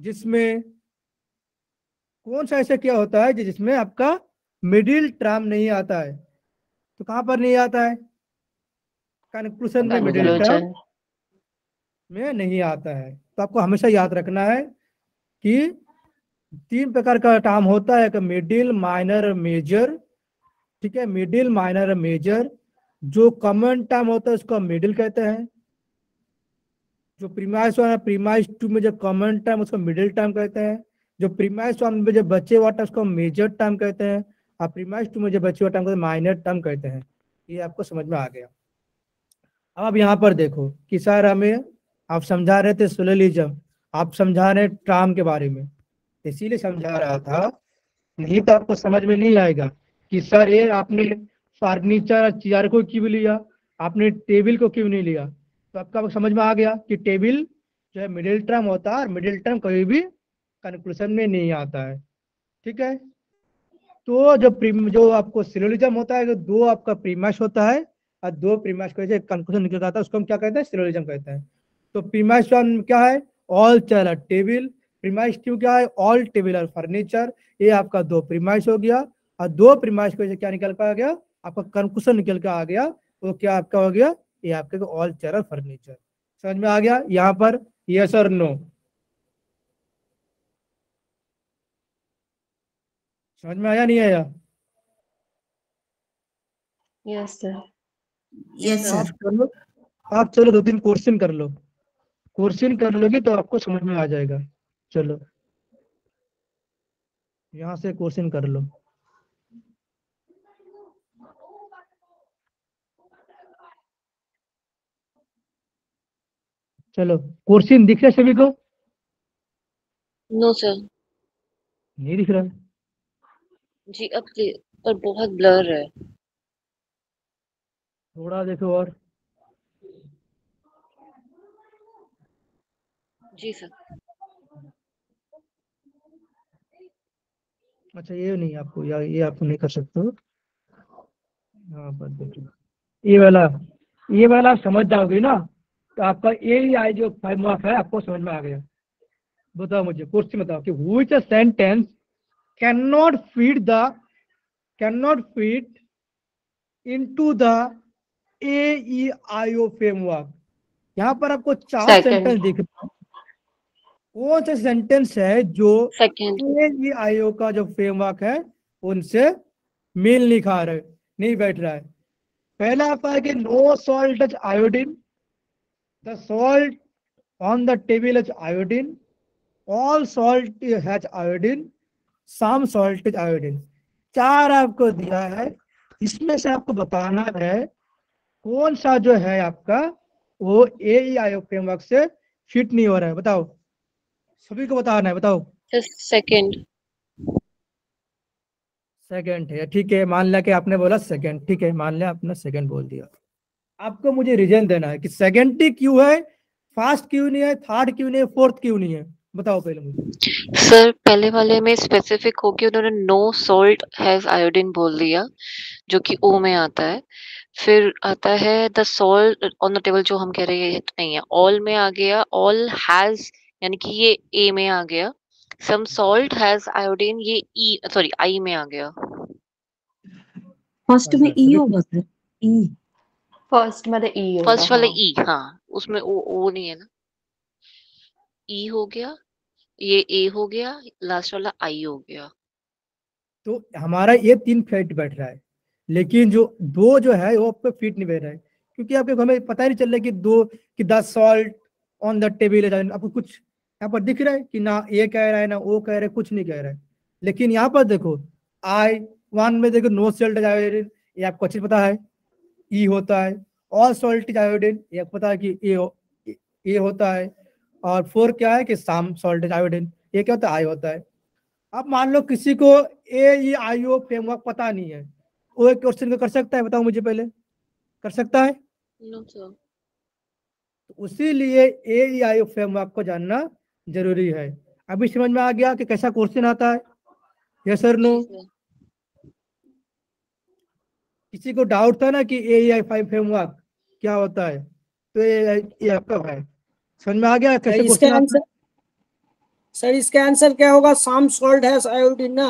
जिसमें, कौन सा ऐसा क्या होता है जिसमें आपका मिडिल टर्म नहीं आता है? तो कहाँ पर नहीं आता है? कंक्लूजन में मिडिल टर्म कंक्लूजन। में नहीं आता है। तो आपको हमेशा याद रखना है कि 3 प्रकार का टर्म होता है, मिडिल, माइनर, मेजर। ठीक है, मिडिल, माइनर, मेजर। जो कॉमन टर्म होता है उसको मिडिल कहते हैं। जो प्रीमाइस 1 प्रीमाइस 2 में जो कॉमन टर्म उसको मिडिल टर्म कहते हैं। जो प्रीमाइस 1 में जो बचे हुआ टर्म उसको मेजर टर्म कहते हैं, और प्रीमाइस 2 में जो बचे हुआ टर्म को माइनर टर्म कहते हैं। ये आपको समझ में आ गया। अब यहाँ पर देखो कि सर हमें आप समझा रहे थे सोललिज्म, आप समझा रहे टर्म के बारे में, इसीलिए समझा रहा था, नहीं तो आपको समझ में नहीं आएगा कि सर ये आपने फर्नीचर चेयर को क्यों लिया, आपने टेबल को क्यों नहीं लिया। तो आपका समझ में आ गया कि टेबल जो है मिडिल टर्म होता है, और मिडिल टर्म कभी भी कंक्लूजन में नहीं आता है। ठीक है, तो जो आपको सिलोजिज्म होता है, 2 आपका प्रीमाइस होता है और 2 प्रीमाइस को कंक्लूजन निकल आता है, उसको हम क्या कहते हैं, सिलोजिज्म कहते हैं। तो प्रीमाइस 1 क्या है, ऑल चेयर और टेबल। प्रीमाइस 2 क्या है, ऑल टेबल और फर्नीचर। ये आपका 2 प्रीमाइस हो गया, और 2 प्रीमाइस को क्या निकल कर आ गया, आपका कंक्लूजन निकल कर आ गया। वो क्या आपका हो गया, ये आपके ऑल चेयर और फर्नीचर। समझ में आ गया यहाँ पर, यस और नो? समझ में आया नहीं आया? Yes sir. यस आप सर। चलो, आप चलो 2-3 क्वेश्चन कर लो, क्वेश्चन कर लोगे तो आपको समझ में आ जाएगा। चलो यहाँ से क्वेश्चन कर लो। चलो क्वेश्चन दिख रहा है सभी को? No sir. नहीं दिख रहा है? जी अब पर बहुत ब्लर है। थोड़ा देखो और। जी सर। अच्छा ये नहीं आपको, या ये आप नहीं कर सकते हो। यहाँ पर देखो, ये वाला आप समझ जाओगे ना, तो आपका ये आई जो 5 मार्क्स है आपको समझ में आ गया। बताओ मुझे क्वेश्चन बताओ कि which sentence can not fit into the AEIO framework. यहाँ पर आपको 4 सेकंड। सेंटेंस दिख रहे हैं। कौन सा सेंटेंस है जो सेकंड। AEIO का जो फ्रेमवर्क है उनसे मेल नहीं खा रहे, नहीं बैठ रहा है? पहला आपका है कि no salt touch iodine, the salt on the table is iodine, all salt has iodine, some salt is iodine. 4 आपको दिया है, इसमें से आपको बताना है कौन सा जो है आपका वो AEIO फ्रेमवर्क से फिट नहीं हो रहा है। बताओ, सभी को बताना है, बताओ। सेकंड। सेकंड है, ठीक है, मान लिया कि आपने बोला सेकंड, ठीक है, मान लिया आपने सेकंड बोल दिया। आपको मुझे रीजन देना है कि सेकंड ही क्यों है, फास्ट क्यों नहीं है, थर्ड क्यों नहीं है, फोर्थ क्यों नहीं है, बताओ पहले मुझे। सर पहले वाले में स्पेसिफिक होके उन्होंने नो सॉल्ट हैज आयोडीन बोल दिया, जो कि ओ में आता है। फिर आता है the salt on the table, जो हम कह रहे हैं ये तो नहीं है। ऑल में आ गया, ऑल हैज यानी कि ये ए में आ गया। सम सॉल्ट हैज आयोडीन, ये ई सॉरी आई में आ गया। फर्स्ट में ई सभी होगा सर, ई। फर्स्ट मध्ये ई होगा, फर्स्ट वाला हाँ। ई, हाँ उसमें ओ नहीं है ना। ई हो गया, ये ए हो गया, लास्ट वाला आई हो गया। तो हमारा ये 3 फिट बैठ रहा है, लेकिन जो 2 जो है वो आपको फिट नहीं बैठ रहा है, क्योंकि आपको हमें पता ही नहीं चल रहा है कि 2 कि 10 सॉल्ट ऑन द टेबल है। आपको कुछ यहाँ पर दिख रहा है कि ना ये कह रहा है ना वो कह रहा है, कुछ नहीं कह रहा है। लेकिन यहाँ पर देखो आई 1 में देखो नो सॉल्ट इज आयोडीन, ये आपको अच्छे से पता है, ई होता है। ऑल सॉल्ट इज आयोडीन, ये आपको पता है कि ए होता है। और 4 क्या है कि सम सॉल्ट इज आयोडीन, ये क्या होता है, आई होता है। अब मान लो किसी को AEIO फ्रेमवर्क पता नहीं है, वो एक क्वेश्चन को कर सकता है, बताओ मुझे पहले, कर सकता है? No sir. तो इसीलिए AEIO फ्रेमवर्क को जानना जरूरी है। अभी समझ में आ गया कि कैसा क्वेश्चन आता है, यस सर नो? किसी को डाउट था ना कि AEI5 फ्रेमवर्क क्या होता है, तो ये आपका है, समझ में आ गया कैसे इसका क्वेश्चन आता आंसर है? सर, इसका आंसर क्या होगा? सम सॉल्ट हैज आयोडीन ना।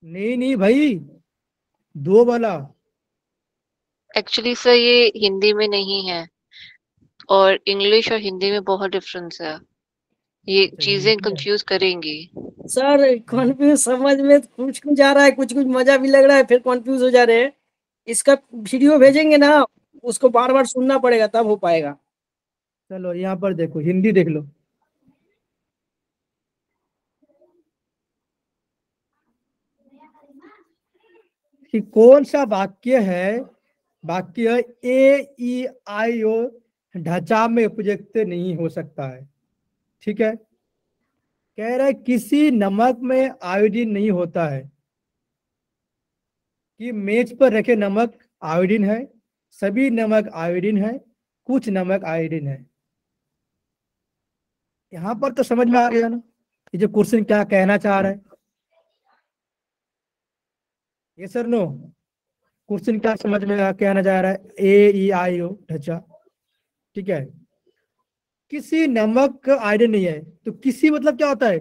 नहीं भाई, 2 वाला। एक्चुअली सर ये हिंदी में नहीं है, और इंग्लिश और हिंदी में बहुत डिफरेंस है, ये अच्छा, चीजें हिंदी है। कंफ्यूज करेंगी। सर कंफ्यूज समझ में कुछ कुछ आ रहा है, कुछ कुछ मजा भी लग रहा है, फिर कंफ्यूज हो जा रहे हैं। इसका वीडियो भेजेंगे ना, उसको बार बार सुनना पड़ेगा तब हो पाएगा। चलो यहाँ पर देखो, हिंदी देख लो। कि कौन सा वाक्य है, वाक्य AEIO ढांचा में उपयुक्त नहीं हो सकता है, ठीक है। कह रहा है किसी नमक में आयोडीन नहीं होता है, कि मेज पर रखे नमक आयोडीन है, सभी नमक आयोडीन है, कुछ नमक आयोडीन है। यहां पर तो समझ में आ गया ना ये जो क्वेश्चन क्या कहना चाह रहा है, ये सर नो? क्वेश्चन क्या समझ में कहना चाह रहा है, AEIO ढांचा, ठीक है। किसी नमक का आयोडीन नहीं है, तो किसी मतलब क्या होता है,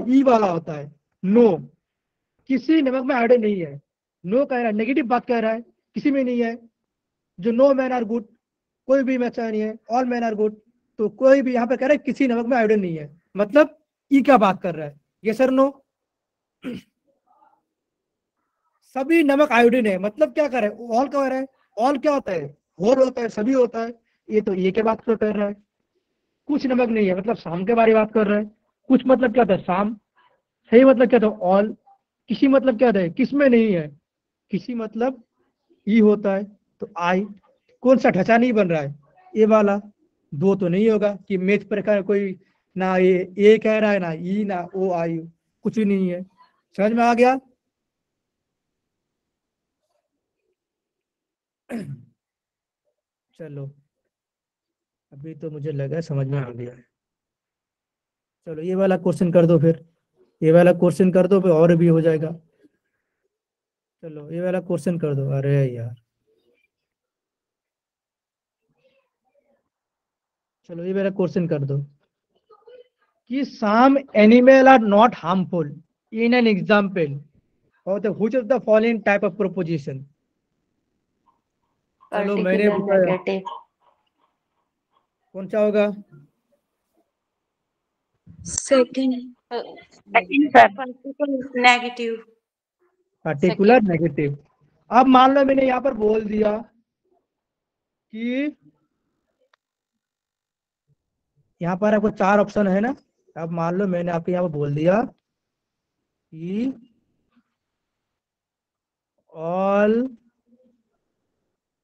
ई वाला होता है। नो, किसी नमक में आयोडीन नहीं है, नो कह रहा है, नेगेटिव बात कह रहा है, किसी में नहीं है। जो नो मैन आर गुड, कोई भी अच्छा नहीं है, ऑल मैन आर गुड, तो कोई भी यहाँ पे कह रहा है किसी नमक में आयोडीन नहीं है, मतलब ई क्या बात कर रहा है, ये सर नो? सभी नमक आयोडीन है, मतलब क्या कर रहा है, ऑल कह रहा है। ऑल क्या होता है, होल होता है, सभी होता है, ये तो ये के बात कर रहा है। कुछ नमक नहीं है, मतलब शाम के बारे में बात कर रहा है। कुछ मतलब क्या था, शाम। सही मतलब क्या था, ऑल। किसी मतलब क्या था, किस में नहीं है, किसी मतलब ई होता है, तो आई। कौन सा ढांचा नहीं बन रहा है, ए वाला। 2 तो नहीं होगा कि मेज पर का कोई ना ए कह रहा है, ना ई, ना ओ आई, कुछ भी नहीं है। समझ में आ गया? चलो, अभी तो मुझे लगा समझ में आ गया है। चलो ये वाला क्वेश्चन कर दो फिर, ये वाला क्वेश्चन कर दो, फिर और भी हो जाएगा। चलो ये वाला क्वेश्चन कर दो, अरे यार। चलो ये वाला क्वेश्चन कर दो कि some animal are not harmful in an example of the which of the following type of proposition। चलो मैंने पर्टिकुलर बताया, नेगेटिव। कौन सा होगा? Second. Second sir, negative. Particular negative. अब मान लो मैंने यहाँ पर बोल दिया कि यहाँ पर आपको 4 ऑप्शन है ना। अब मान लो मैंने आपको यहाँ पर बोल दिया कि all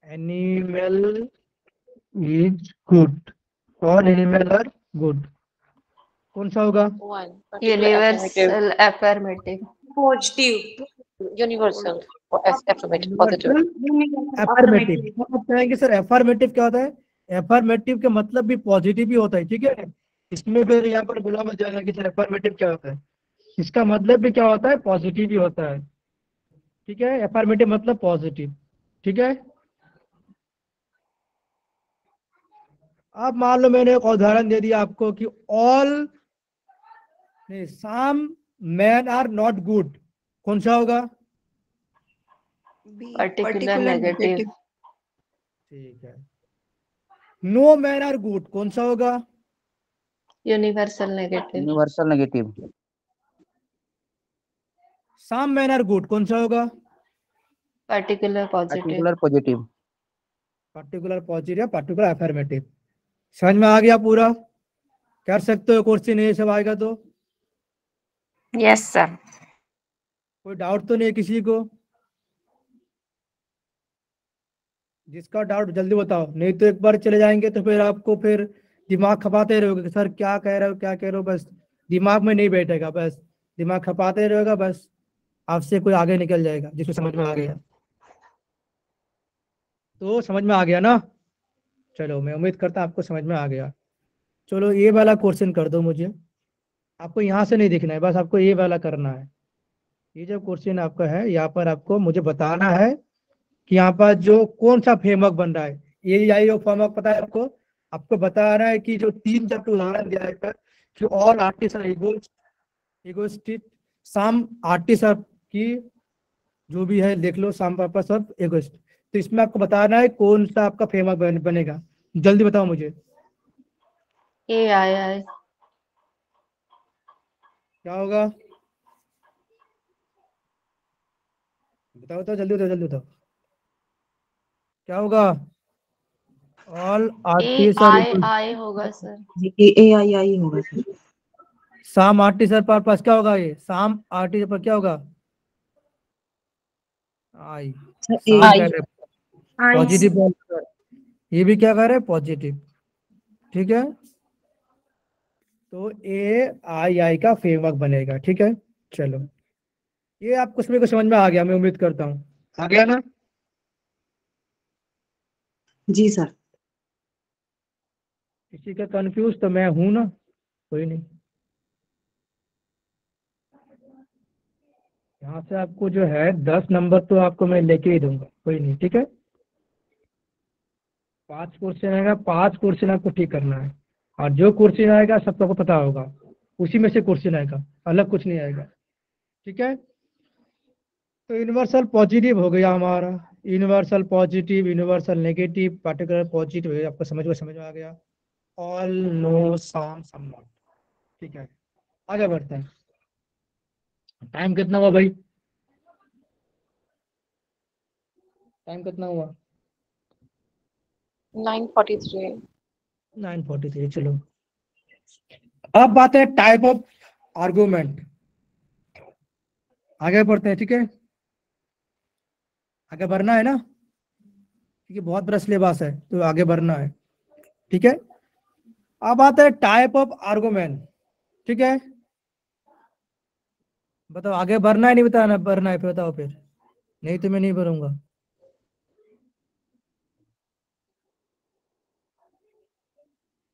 animal is good, all animal are good, कौन सा होगा? One. Particular affirmative. Universal affirmative. Positive. Universal. Or affirmative. Positive. Universal affirmative. Affirmative. आप कहेंगे सर एफर्मेटिव क्या होता है? एफर्मेटिव का मतलब भी पॉजिटिव ही होता है, ठीक है। इसमें फिर यहाँ पर बोला मत जाएगा कि सर एफर्मेटिव क्या होता है। इसका मतलब भी क्या होता है? पॉजिटिव ही होता है, ठीक है। एफर्मेटिव मतलब पॉजिटिव, ठीक है। अब मान लो मैंने एक उदाहरण दे दिया आपको कि ऑल नहीं, सम मैन आर नॉट गुड, कौन सा होगा? Particular negative. ठीक है। नो मैन आर गुड, कौन सा होगा? Universal negative. Universal negative. Some man are good, कौन सा होगा? Particular positive. Particular positive. Particular positive, particular affirmative. समझ में आ गया पूरा? कर सकते हो क्वेश्चन ये सब आएगा तो? Yes, sir. कोई डाउट तो नहीं है किसी को? जिसका डाउट जल्दी बताओ, नहीं तो एक बार चले जाएंगे तो फिर आपको फिर दिमाग खपाते रहोगे कि सर क्या कह रहे हो क्या कह रहे हो, बस दिमाग में नहीं बैठेगा, बस दिमाग खपाते रहेगा, बस आपसे कोई आगे निकल जाएगा जिसको समझ में आ गया। तो समझ में आ गया ना? चलो मैं उम्मीद करता हूँ आपको समझ में आ गया। चलो ये वाला क्वेश्चन कर दो मुझे, आपको यहाँ से नहीं दिखना है, बस आपको ये वाला करना है। ये जो क्वेश्चन आपका है यहाँ पर आपको मुझे बताना है कि यहाँ पर जो कौन सा फ्रेमवर्क बन रहा है। ये यही फ्रेमवर्क पता है आपको? आपको बताना है कि जो 3 चैप्टर उदाहरण दिया है कि all artist are egoistic, some artist are की जो भी है देख लो, सम पर्पस ऑफ इगोइस्ट। तो इसमें आपको बताना है कौन सा आपका फ्रेमवर्क बनेगा, जल्दी बताओ मुझे। AII. क्या होगा? बताओ तो जल्दी बताओ, जल्दी बताओ क्या होगा? ऑल आर्टिस्ट आर AII होगा सर। AII होगा sir. Some artist are purpose, क्या होगा ये? सम आर्टिस्ट पर क्या होगा? आई। सर सम AI कह रहे पॉजिटिव, ये भी क्या कह रहे हैं? पॉजिटिव, ठीक है। तो AII का फ्रेमवर्क बनेगा, ठीक है। चलो ये आपको सभी को समझ में आ गया, मैं उम्मीद करता हूँ आ गया ना? जी सर। किसी का कंफ्यूज तो मैं हूं ना, कोई नहीं। यहाँ से आपको जो है 10 नंबर तो आपको मैं लेके ही दूंगा, कोई नहीं, ठीक है। 5 क्वेश्चन आएगा, 5 क्वेश्चन आपको ठीक करना है, और जो क्वेश्चन आएगा सबको पता होगा, उसी में से क्वेश्चन आएगा, अलग कुछ नहीं आएगा, ठीक है। तो यूनिवर्सल पॉजिटिव हो गया हमारा, universal positive, universal negative, particular positive, आपको समझ में आ गया। All, no, some, some not, ठीक है। आगे बढ़ते हैं। टाइम कितना हुआ भाई? टाइम कितना हुआ? 9:43. 9:43। चलो अब बात है टाइप ऑफ आर्गुमेंट। आगे बढ़ते हैं, ठीक है। आगे बढ़ना है ना, क्योंकि बहुत बड़ा सिलेबस है तो आगे बढ़ना है, ठीक है। अब आता है टाइप ऑफ आर्गुमेंट, ठीक है। बताओ आगे बढ़ना है नहीं बताना बढ़ना है, फिर बताओ, फिर नहीं तो मैं नहीं बढ़ूंगा।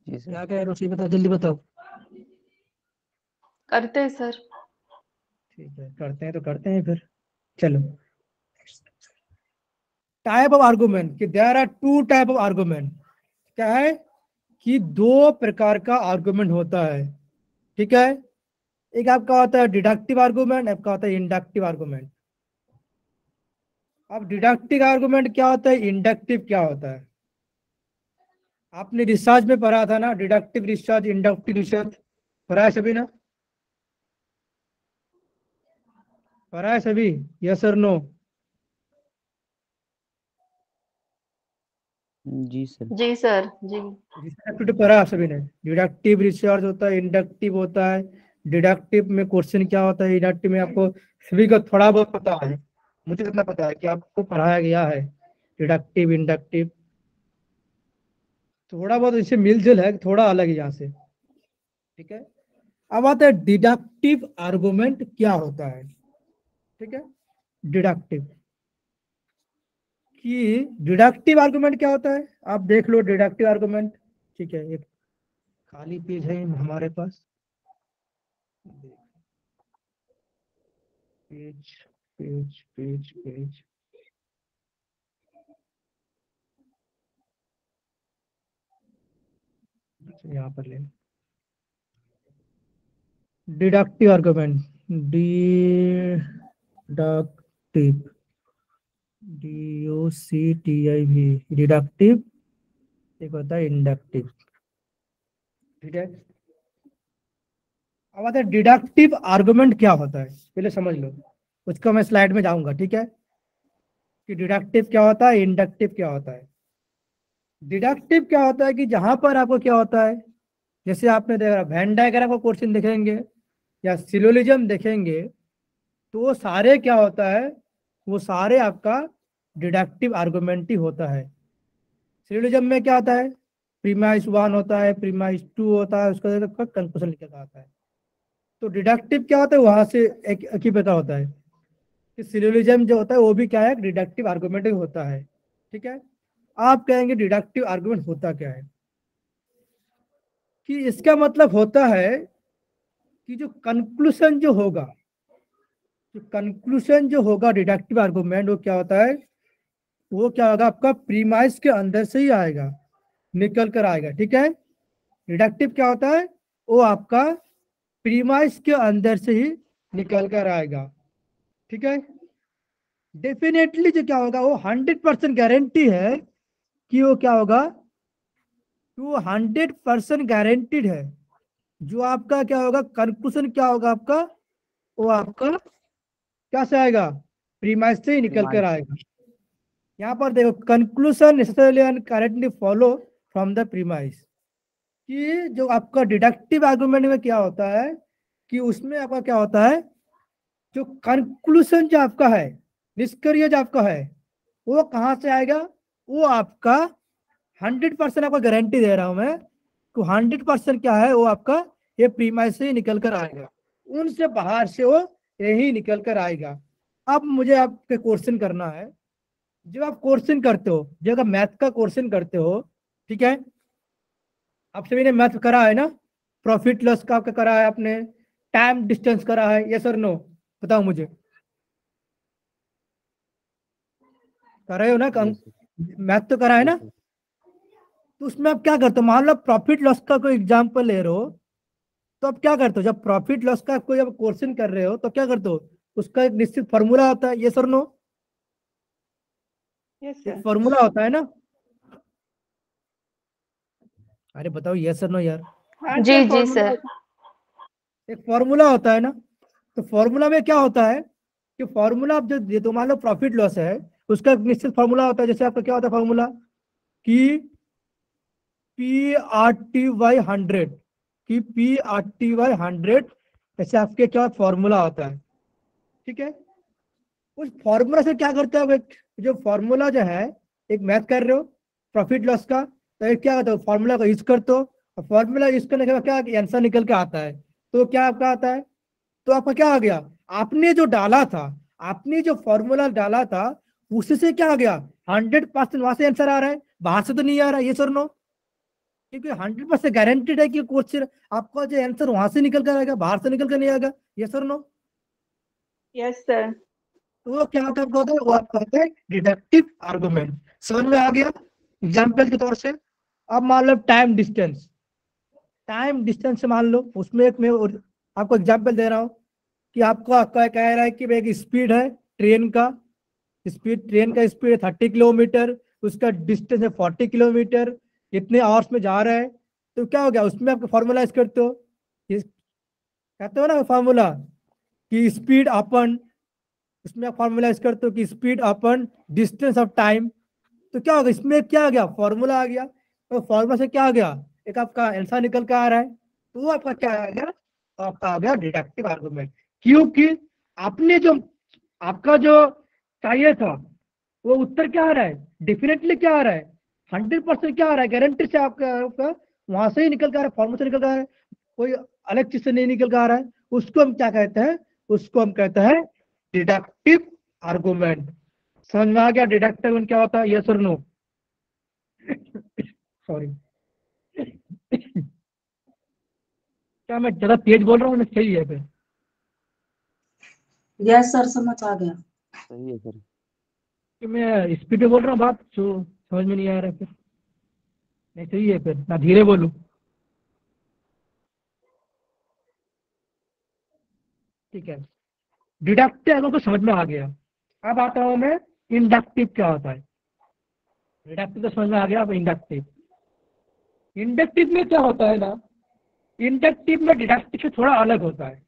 जी सर। क्या कह रहे हो उसी बताओ, जल्दी बताओ। करते हैं सर। ठीक है करते हैं तो करते हैं फिर। चलो टाइप ऑफ आर्गुमेंट कि there are 2 type of argument. क्या है कि 2 प्रकार का आर्गुमेंट होता है, ठीक है। एक आपका होता है डिडक्टिव आर्गुमेंट, आपका होता है इंडक्टिव आर्गुमेंट। अब डिडक्टिव आर्गुमेंट क्या होता है, इंडक्टिव क्या होता है? आपने रिसर्च में पढ़ा था ना, डिडक्टिव रिसर्च, इंडक्टिव रिसर्च पढ़ा है सभी ना? पढ़ा है सभी? यस और नो? जी सर। जी सर जी। डिडक्टिव पढ़ा आप सभी ने? डिडक्टिव रिसर्च होता है, इंडक्टिव होता है। डिडक्टिव में क्वेश्चन क्या होता है, इंडक्टिव में आपको सभी को थोड़ा बहुत पता है, मुझे कितना पता है कि आपको पढ़ाया गया है डिडक्टिव इंडक्टिव। थोड़ा बहुत इससे मिलजुल है, थोड़ा अलग है यहाँ से, ठीक है। अब आता है डिडक्टिव आर्गुमेंट क्या होता है। ठीक है, डिडक्टिव कि डिडक्टिव आर्गुमेंट क्या होता है, आप देख लो डिडक्टिव आर्गुमेंट। ठीक है, एक खाली पेज है हमारे पास, पेज पेज पेज पेज यहाँ पर ले deductive argument, deductive DOCTIV deductive, एक होता है इंडक्टिव। ठीक है, अब आता है डिडक्टिव आर्गुमेंट क्या होता है, पहले समझ लो, उसको मैं स्लाइड में जाऊंगा। ठीक है, कि डिडक्टिव क्या होता है, इंडक्टिव क्या होता है। डिडक्टिव क्या होता है कि जहां पर आपको क्या होता है, जैसे आपने देखा वेन डायग्राम का क्वेश्चन देखेंगे या सिलोजिज्म देखेंगे, तो वो सारे क्या होता है, वो सारे आपका डिडक्टिव आर्गुमेंट ही होता है। सिलोजिज्म में क्या होता है, प्रीमाइस 1 होता है, प्रीमाइस 2 होता है, उसका कंक्लूजन लिखा आता है। तो डिडक्टिव क्या होता है, वहां से एक ही पता होता है कि सिलोजिज्म जो होता है वो भी क्या है, डिडक्टिव आर्गुमेंट ही होता है। ठीक है, आप कहेंगे डिडक्टिव आर्गुमेंट होता क्या है, कि इसका मतलब होता है कि जो कंक्लूजन जो होगा, डिडक्टिव आर्गुमेंट, वो क्या होता है, वो क्या होगा, आपका प्रीमाइस के अंदर से ही आएगा, निकल कर आएगा। ठीक है, डिडक्टिव क्या होता है, वो आपका प्रीमाइस के अंदर से ही निकल कर आएगा। ठीक है, डेफिनेटली जो क्या होगा, वो 100% गारंटी है कि वो क्या होगा, वो 100% गारंटीड है, जो आपका क्या होगा, कंक्लूजन क्या होगा आपका, वो आपका क्या से आएगा, प्रीमाइस से ही निकल कर आएगा। यहाँ पर देखो, conclusion necessarily and correctly follow from the premise, कि जो आपका डिडक्टिव आर्गुमेंट में क्या होता है, कि उसमें आपका क्या होता है, जो कंक्लूजन जो आपका है, निष्कर्ष जो आपका है, वो कहाँ से आएगा, वो आपका 100% आपको गारंटी दे रहा हूं मैं, तो 100% क्या है, वो आपका ये प्रीमाइस से ही निकल कर आएगा, उनसे बाहर से वो यही निकल कर आएगा। अब मुझे आपके क्वेश्चन करना है, जब आप क्वेश्चन करते हो, जब आप मैथ का क्वेश्चन करते हो, ठीक है, आप सभी ने मैथ करा है ना, प्रॉफिट लॉस का आपका करा है आपने, टाइम डिस्टेंस करा है, यस और नो, बताओ मुझे, कर रहे हो ना, मैथ तो करा है ना। तो उसमें आप क्या करते हो, मान लो प्रॉफिट लॉस का कोई एग्जांपल ले रहे हो, तो आप क्या करते हो, जब प्रॉफिट लॉस का कोई जब क्वेश्चन कर रहे हो तो क्या करते हो, उसका एक निश्चित फॉर्मूला होता है, यस और नो, एक फॉर्मूला होता है ना, अरे बताओ यस और नो यार, जी जी सर। एक फॉर्मूला होता है ना। तो फॉर्मूला में क्या होता है कि फॉर्मूला आप जो दे दो, मान लो प्रॉफिट लॉस है, उसका एक निश्चित फॉर्मूला होता है, जैसे आपका क्या होता है फॉर्मूला, कि PRT/100, कि PRT/100, ऐसे आपके क्या फॉर्मूला होता है। ठीक है, उस फॉर्मूला से क्या करते हो, जो फॉर्मूला जो है, एक मैथ कर रहे हो प्रॉफिट लॉस का, तो एक क्या करते हो, फॉर्मूला का यूज करते हो, और फॉर्मूला यूज करने के बाद क्या आंसर निकल के आता है, तो क्या आपका आता है, तो आपका क्या आ गया, आपने जो डाला था, आपने जो फॉर्मूला डाला था, उससे क्या आ गया, 100% वहां से आंसर आ रहा है, बाहर से तो नहीं आ रहा है, ये सर नो, क्योंकि 100% गारंटेड है कि क्वेश्चन आपका जो आंसर वहां से निकल कर आएगा, बाहर से निकल कर नहीं आएगा, ये सर नो। Yes sir. तो वो क्या होता है, वो आपका होता है डिडक्टिव आर्गुमेंट। समझ में आ गया, एग्जाम्पल के तौर से। अब मान लो टाइम डिस्टेंस से मान लो, उसमें एक मैं आपको एग्जाम्पल दे रहा हूँ, कि आपको आपका कह रहा है कि एक स्पीड है ट्रेन का स्पीड है 30 किलोमीटर, उसका डिस्टेंस है 40 किलोमीटर, इतने आवर्स में जा रहा है, तो क्या हो गया, उसमें आप फॉर्मूला यूज करते हो, कहते हो ना फॉर्मूला, कि स्पीड अपन, उसमें आप फॉर्मूला यूज करते हो कि speed upon distance of time, तो क्या होगा, इसमें क्या आ गया, फॉर्मूला आ गया, तो फॉर्मूला से क्या आ गया, एक आपका आंसर निकल कर आ रहा है, तो वो आपका क्या आ गया, आपका आ गया डिडक्टिव आर्गुमेंट। क्योंकि आपने जो आपका जो चाहिए था, वो उत्तर क्या आ रहा है, डेफिनेटली क्या आ रहा है, 100% क्या आ रहा है, गारंटी से आपका वहां से ही निकल कर आ रहा है, फॉर्मूला से निकल कर आ रहा है। कोई अलग चीज से नहीं निकल कर आ रहा है, उसको हम क्या कहते हैं, उसको हम कहते हैं डिडक्टिव आर्गुमेंट। समझ में आ गया डिडक्टिव आर्गुमेंट क्या होता है? यस और नो? सॉरी, क्या मैं ज्यादा तेज बोल रहा हूँ? सही है फिर? यस सर, समझ आ गया। सही है सर। कि मैं स्पीड में बोल रहा हूँ बात, जो समझ में नहीं आ रहा है फिर? नहीं सही है फिर, ना धीरे बोलूं? ठीक है, डिडक्टिव अगर को समझ में आ गया। अब आता हूं मैं इंडक्टिव क्या होता है। डिडक्टिव तो समझ में आ गया, अब इंडक्टिव। इंडक्टिव में क्या होता है ना, इंडक्टिव में डिडक्टिव से थोड़ा अलग होता है।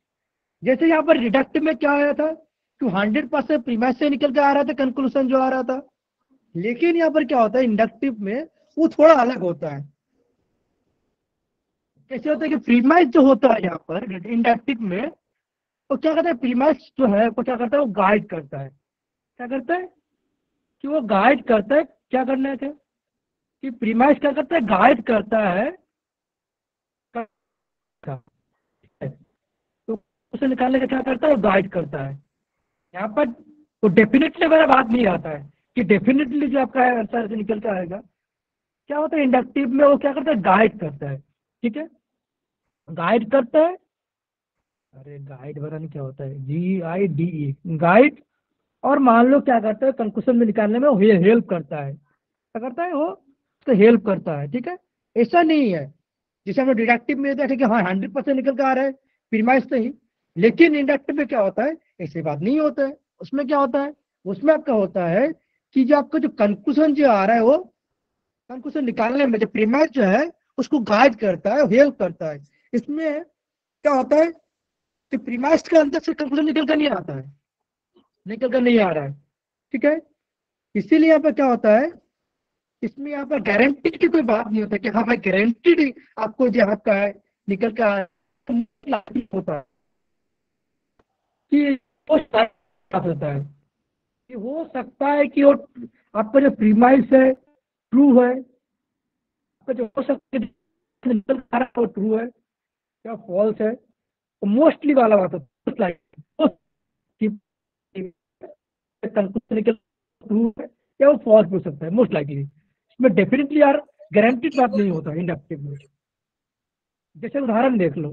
जैसे यहाँ पर डिडक्टिव में क्या आया था कि 100% प्रीमाइस से निकल के आ रहा था कंक्लूजन जो आ रहा था, लेकिन यहाँ पर क्या होता है इंडक्टिव में वो थोड़ा अलग होता है। कैसे होता है कि प्रीमाइस जो होता है यहाँ पर इंडक्टिव में, वो क्या करता है, प्रीमाइस जो है वो क्या करता है, वो गाइड करता है। क्या करता है कि वो गाइड करता है, क्या करने के कि प्रीमाइस क्या करता है, गाइड करता है। तो उसे निकालने का क्या करता है, वो गाइड करता है। यहाँ पर वो डेफिनेटली मेरा बात नहीं आता है कि डेफिनेटली जो आपका आंसर से निकल के आएगा। क्या होता है इंडक्टिव में, वो क्या करता है, गाइड करता है। ठीक है, गाइड करता है। अरे गाइड बनाने क्या होता है, GIDE, गाइड। और मान लो क्या करता है, कंक्लूजन में निकालने में वो हेल्प करता है। क्या करता है वो, तो हेल्प करता है। ठीक है, ऐसा नहीं है जैसे हम डिडक्टिव में देखे कि हाँ 100% निकल के आ रहा है प्रीमाइस से ही, लेकिन इंडक्टिव में क्या होता है, ऐसी बात नहीं होता है। उसमें क्या होता है, उसमें आपका होता है कि जो आपका जो कंक्लूजन जो आ रहा है, वो कंक्लूजन निकालने में जो प्रीमाइस जो है उसको गाइड करता है, हेल्प करता है। इसमें क्या होता है कि प्रीमाइस के अंदर से कंक्लूजन निकल कर नहीं आता है, निकल कर नहीं आ रहा है। ठीक है, इसीलिए यहाँ पर क्या होता है, इसमें यहाँ पर गारंटीड की कोई बात नहीं होता कि हाँ भाई गारंटीड आपको जो आपका है निकल का होता है कि वो होता है कि हो सकता है कि वो आपका जो प्रीमाइस है ट्रू है, आपका जो हो सकता है निकल आ रहा है वो ट्रू है या फॉल्स है। तो मोस्टली वाला बात होता है निकल ट्रू है या वो फॉल्स हो सकता है मोस्ट लाइकली। इसमें डेफिनेटली यार गारंटीड बात नहीं होता इंडक्टिव में। जैसे उदाहरण देख लो,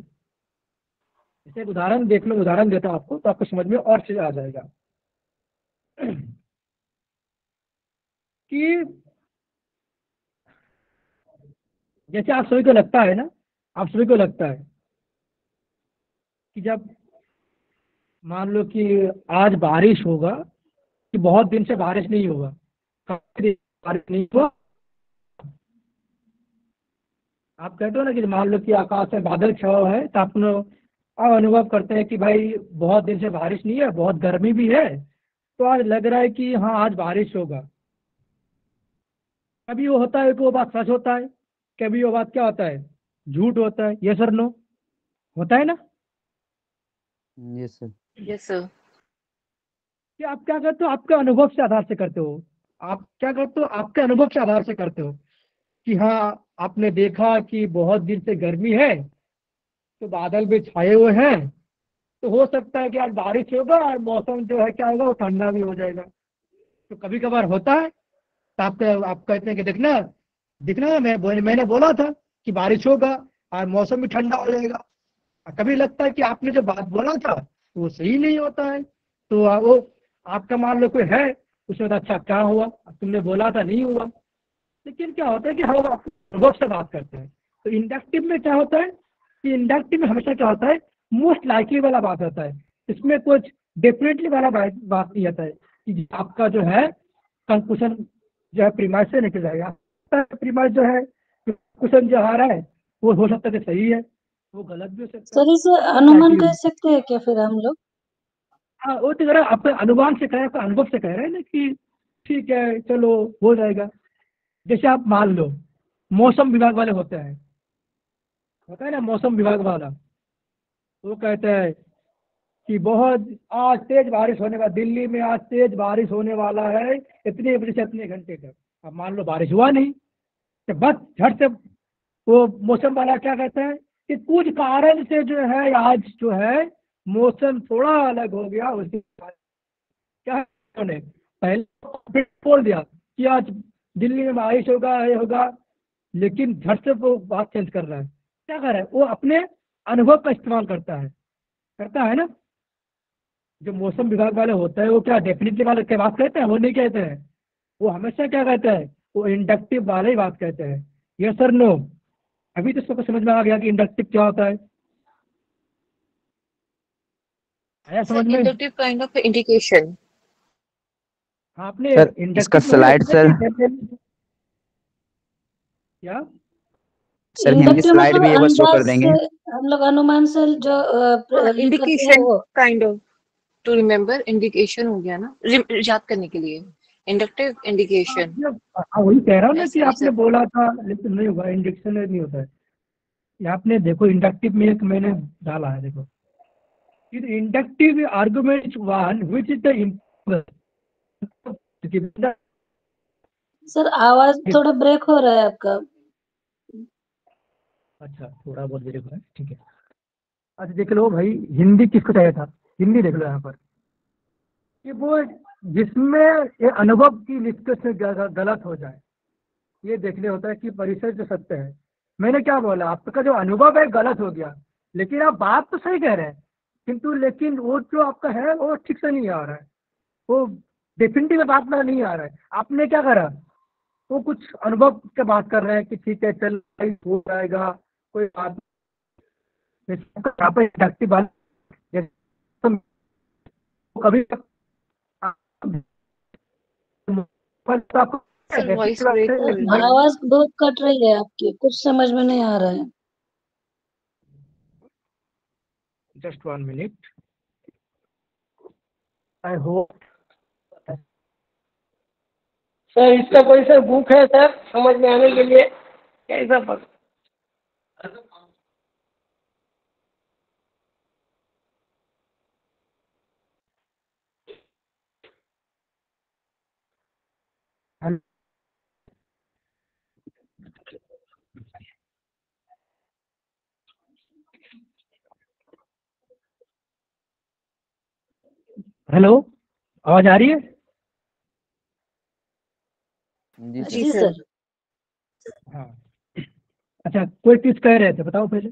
जैसे उदाहरण देख लो, उदाहरण देता हूं आपको तो आपको समझ में और चीज आ जाएगा कि जैसे आप सभी को लगता है ना, आप सभी को लगता है कि जब मान लो कि आज बारिश होगा, कि बहुत दिन से बारिश नहीं होगा, काफी दिन बारिश नहीं हुआ, आप कहते हो ना कि मान लो कि आकाश में बादल छाया हुआ है, तो आप अनुभव करते हैं कि भाई बहुत दिन से बारिश नहीं है, बहुत गर्मी भी है, तो आज लग रहा है कि हाँ आज बारिश होगा। कभी वो होता है कि वो बात सच होता है, कभी वो बात क्या होता है, झूठ होता है। यस और नो? होता है ना? Yes sir. Yes sir. कि आप क्या करते हो, आपके अनुभव से आधार से करते हो। आप क्या करते हो, आपके अनुभव के आधार से करते हो कि हाँ आपने देखा कि बहुत दिन से गर्मी है, तो बादल भी छाए हुए हैं, तो हो सकता है कि आज बारिश होगा और मौसम जो है क्या होगा, वो ठंडा भी हो जाएगा। तो कभी कभार होता है, तो आप कहते हैं कि देखना दिखना मैंने बोला था कि बारिश होगा और मौसम भी ठंडा हो जाएगा। और कभी लगता है कि आपने जो बात बोला था वो सही नहीं होता है, तो वो आपका मान लो कोई है, उसने कहा अच्छा क्या हुआ, तुमने बोला था नहीं हुआ। लेकिन क्या होता है कि हम अनुभव से बात करते हैं। तो इंडक्टिव में क्या होता है कि इंडक्टिव में हमेशा क्या होता है, मोस्ट लाइकली वाला बात होता है। इसमें कुछ डेफिनेटली वाला बात नहीं आता है कि आपका जो है कंक्लूजन जो है प्रीमाइस से निकल जाएगा। प्रीमाइस जो है कंक्लूजन जो आ रहा है वो हो सकता है कि सही है, वो गलत भी हो सकता है। सर इसे most अनुमान likely कह भी। सकते हैं क्या फिर हम लोग? हाँ वो तो जरा आपका अनुमान से कह रहे हैं, आपका अनुभव से कह रहे हैं ना कि ठीक है चलो हो जाएगा। जैसे आप मान लो मौसम विभाग वाले होते हैं, होता है ना मौसम विभाग वाला, वो कहता है कि बहुत आज तेज बारिश होने वाला, दिल्ली में आज तेज बारिश होने वाला है इतने बजे से इतने घंटे तक। अब मान लो बारिश हुआ नहीं, तो बस झट से वो मौसम वाला क्या कहता है कि कुछ कारण से जो है आज जो है मौसम थोड़ा अलग हो गया। उसके बाद क्या उन्होंने पहले बोल दिया कि आज दिल्ली में बारिश होगा, ये होगा, लेकिन झट से वो बात चेंज कर रहा है। क्या कर रहा है? वो अपने अनुभव का इस्तेमाल करता है ना। जो मौसम विभाग वाले होता है वो क्या डेफिनेटली वाले क्या बात कहते हैं? वो नहीं कहते हैं। वो हमेशा क्या कहते हैं? वो इंडक्टिव वाले ही बात कहते हैं। Yes sir no? अभी तो सबको समझ में आ गया कि इंडक्टिव क्या होता है? आया समझ में? Inductive kind of indication. आपने सर इसका इंडक्टिव स्लाइड सर, क्या सर हिंदी इंडक्टिव स्लाइड भी मतलब एक बार शो कर अंदाज देंगे। से हम लोग अनुमान से जो लिख करते हैं इंडिकेशन वो। Kind of, to remember, indication हो गया ना, याद करने के लिए। Inductive indication. वही कह रहा हूँ ना Yes, कि sir, आपने sir. बोला था लेकिन नहीं हुआ। इंडक्शन नहीं होता है। ये आपने देखो इंडक्टिव में एक मैंने डाला है, देखो inductive argument one which is the sir आवाज थोड़ा ब्रेक हो रहा है आपका। अच्छा थोड़ा बहुत ब्रेक हो रहा है, ठीक है। अच्छा देख लो भाई, हिंदी किसको चाहिए था? हिंदी देख लो यहाँ पर कि वो जिसमें ये अनुभव की निष्कर्ष में गलत हो जाए, ये देखने होता है कि परिसर जो सत्य है। मैंने क्या बोला? आपका जो अनुभव है गलत हो गया, लेकिन आप बात तो सही कह रहे हैं, किंतु लेकिन वो जो आपका है वो ठीक से नहीं आ रहा है, वो डेफिनेटिव बात में नहीं आ रहा है। आपने क्या करा? वो कुछ अनुभव के बात कर रहे हैं कि ठीक है चल हो जाएगा, कोई बात यहाँ पर इंडक्टिव बात कभी सर वॉइस ब्रेक हो रही है। आवाज बहुत कट रही है आपकी, कुछ समझ में नहीं आ रहा है। Just 1 minute, I hope. Sir इसका कोई सर बुक है सर समझ में आने के लिए? कैसा पढ़? हेलो, आवाज आ रही है? जी सर। जी सर। हाँ। अच्छा कोई चीज कह रहे थे, बताओ पहले।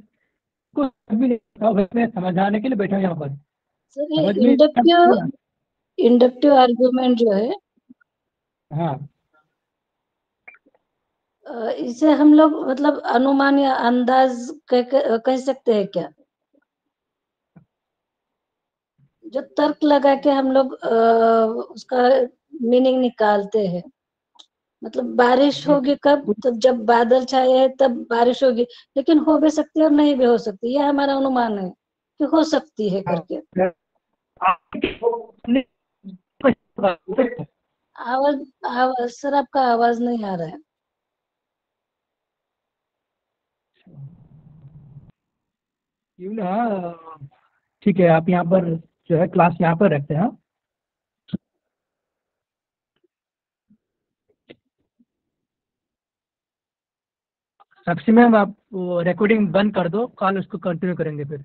कुछ भी नहीं बताओ, बस मैं समझाने के लिए बैठा हूँ यहाँ पर। सर ये समझ में इंडक्टिव आर्गुमेंट जो है, हाँ इसे हम लोग मतलब अनुमान या अंदाज कह सकते हैं क्या? जो तर्क लगा के हम लोग उसका मीनिंग निकालते हैं। मतलब बारिश होगी कब? तब जब बादल छाए हैं तब बारिश होगी, लेकिन हो भी सकती है और नहीं भी हो सकती। यह हमारा अनुमान है कि हो सकती है करके। आवाज सर आपका आवाज नहीं आ रहा है। क्यों ना, ठीक है आप यहाँ पर जो है क्लास यहाँ पर रखते हैं। हाँ? साक्षी मैम आप रिकॉर्डिंग बंद कर दो, कल उसको कंटिन्यू करेंगे फिर।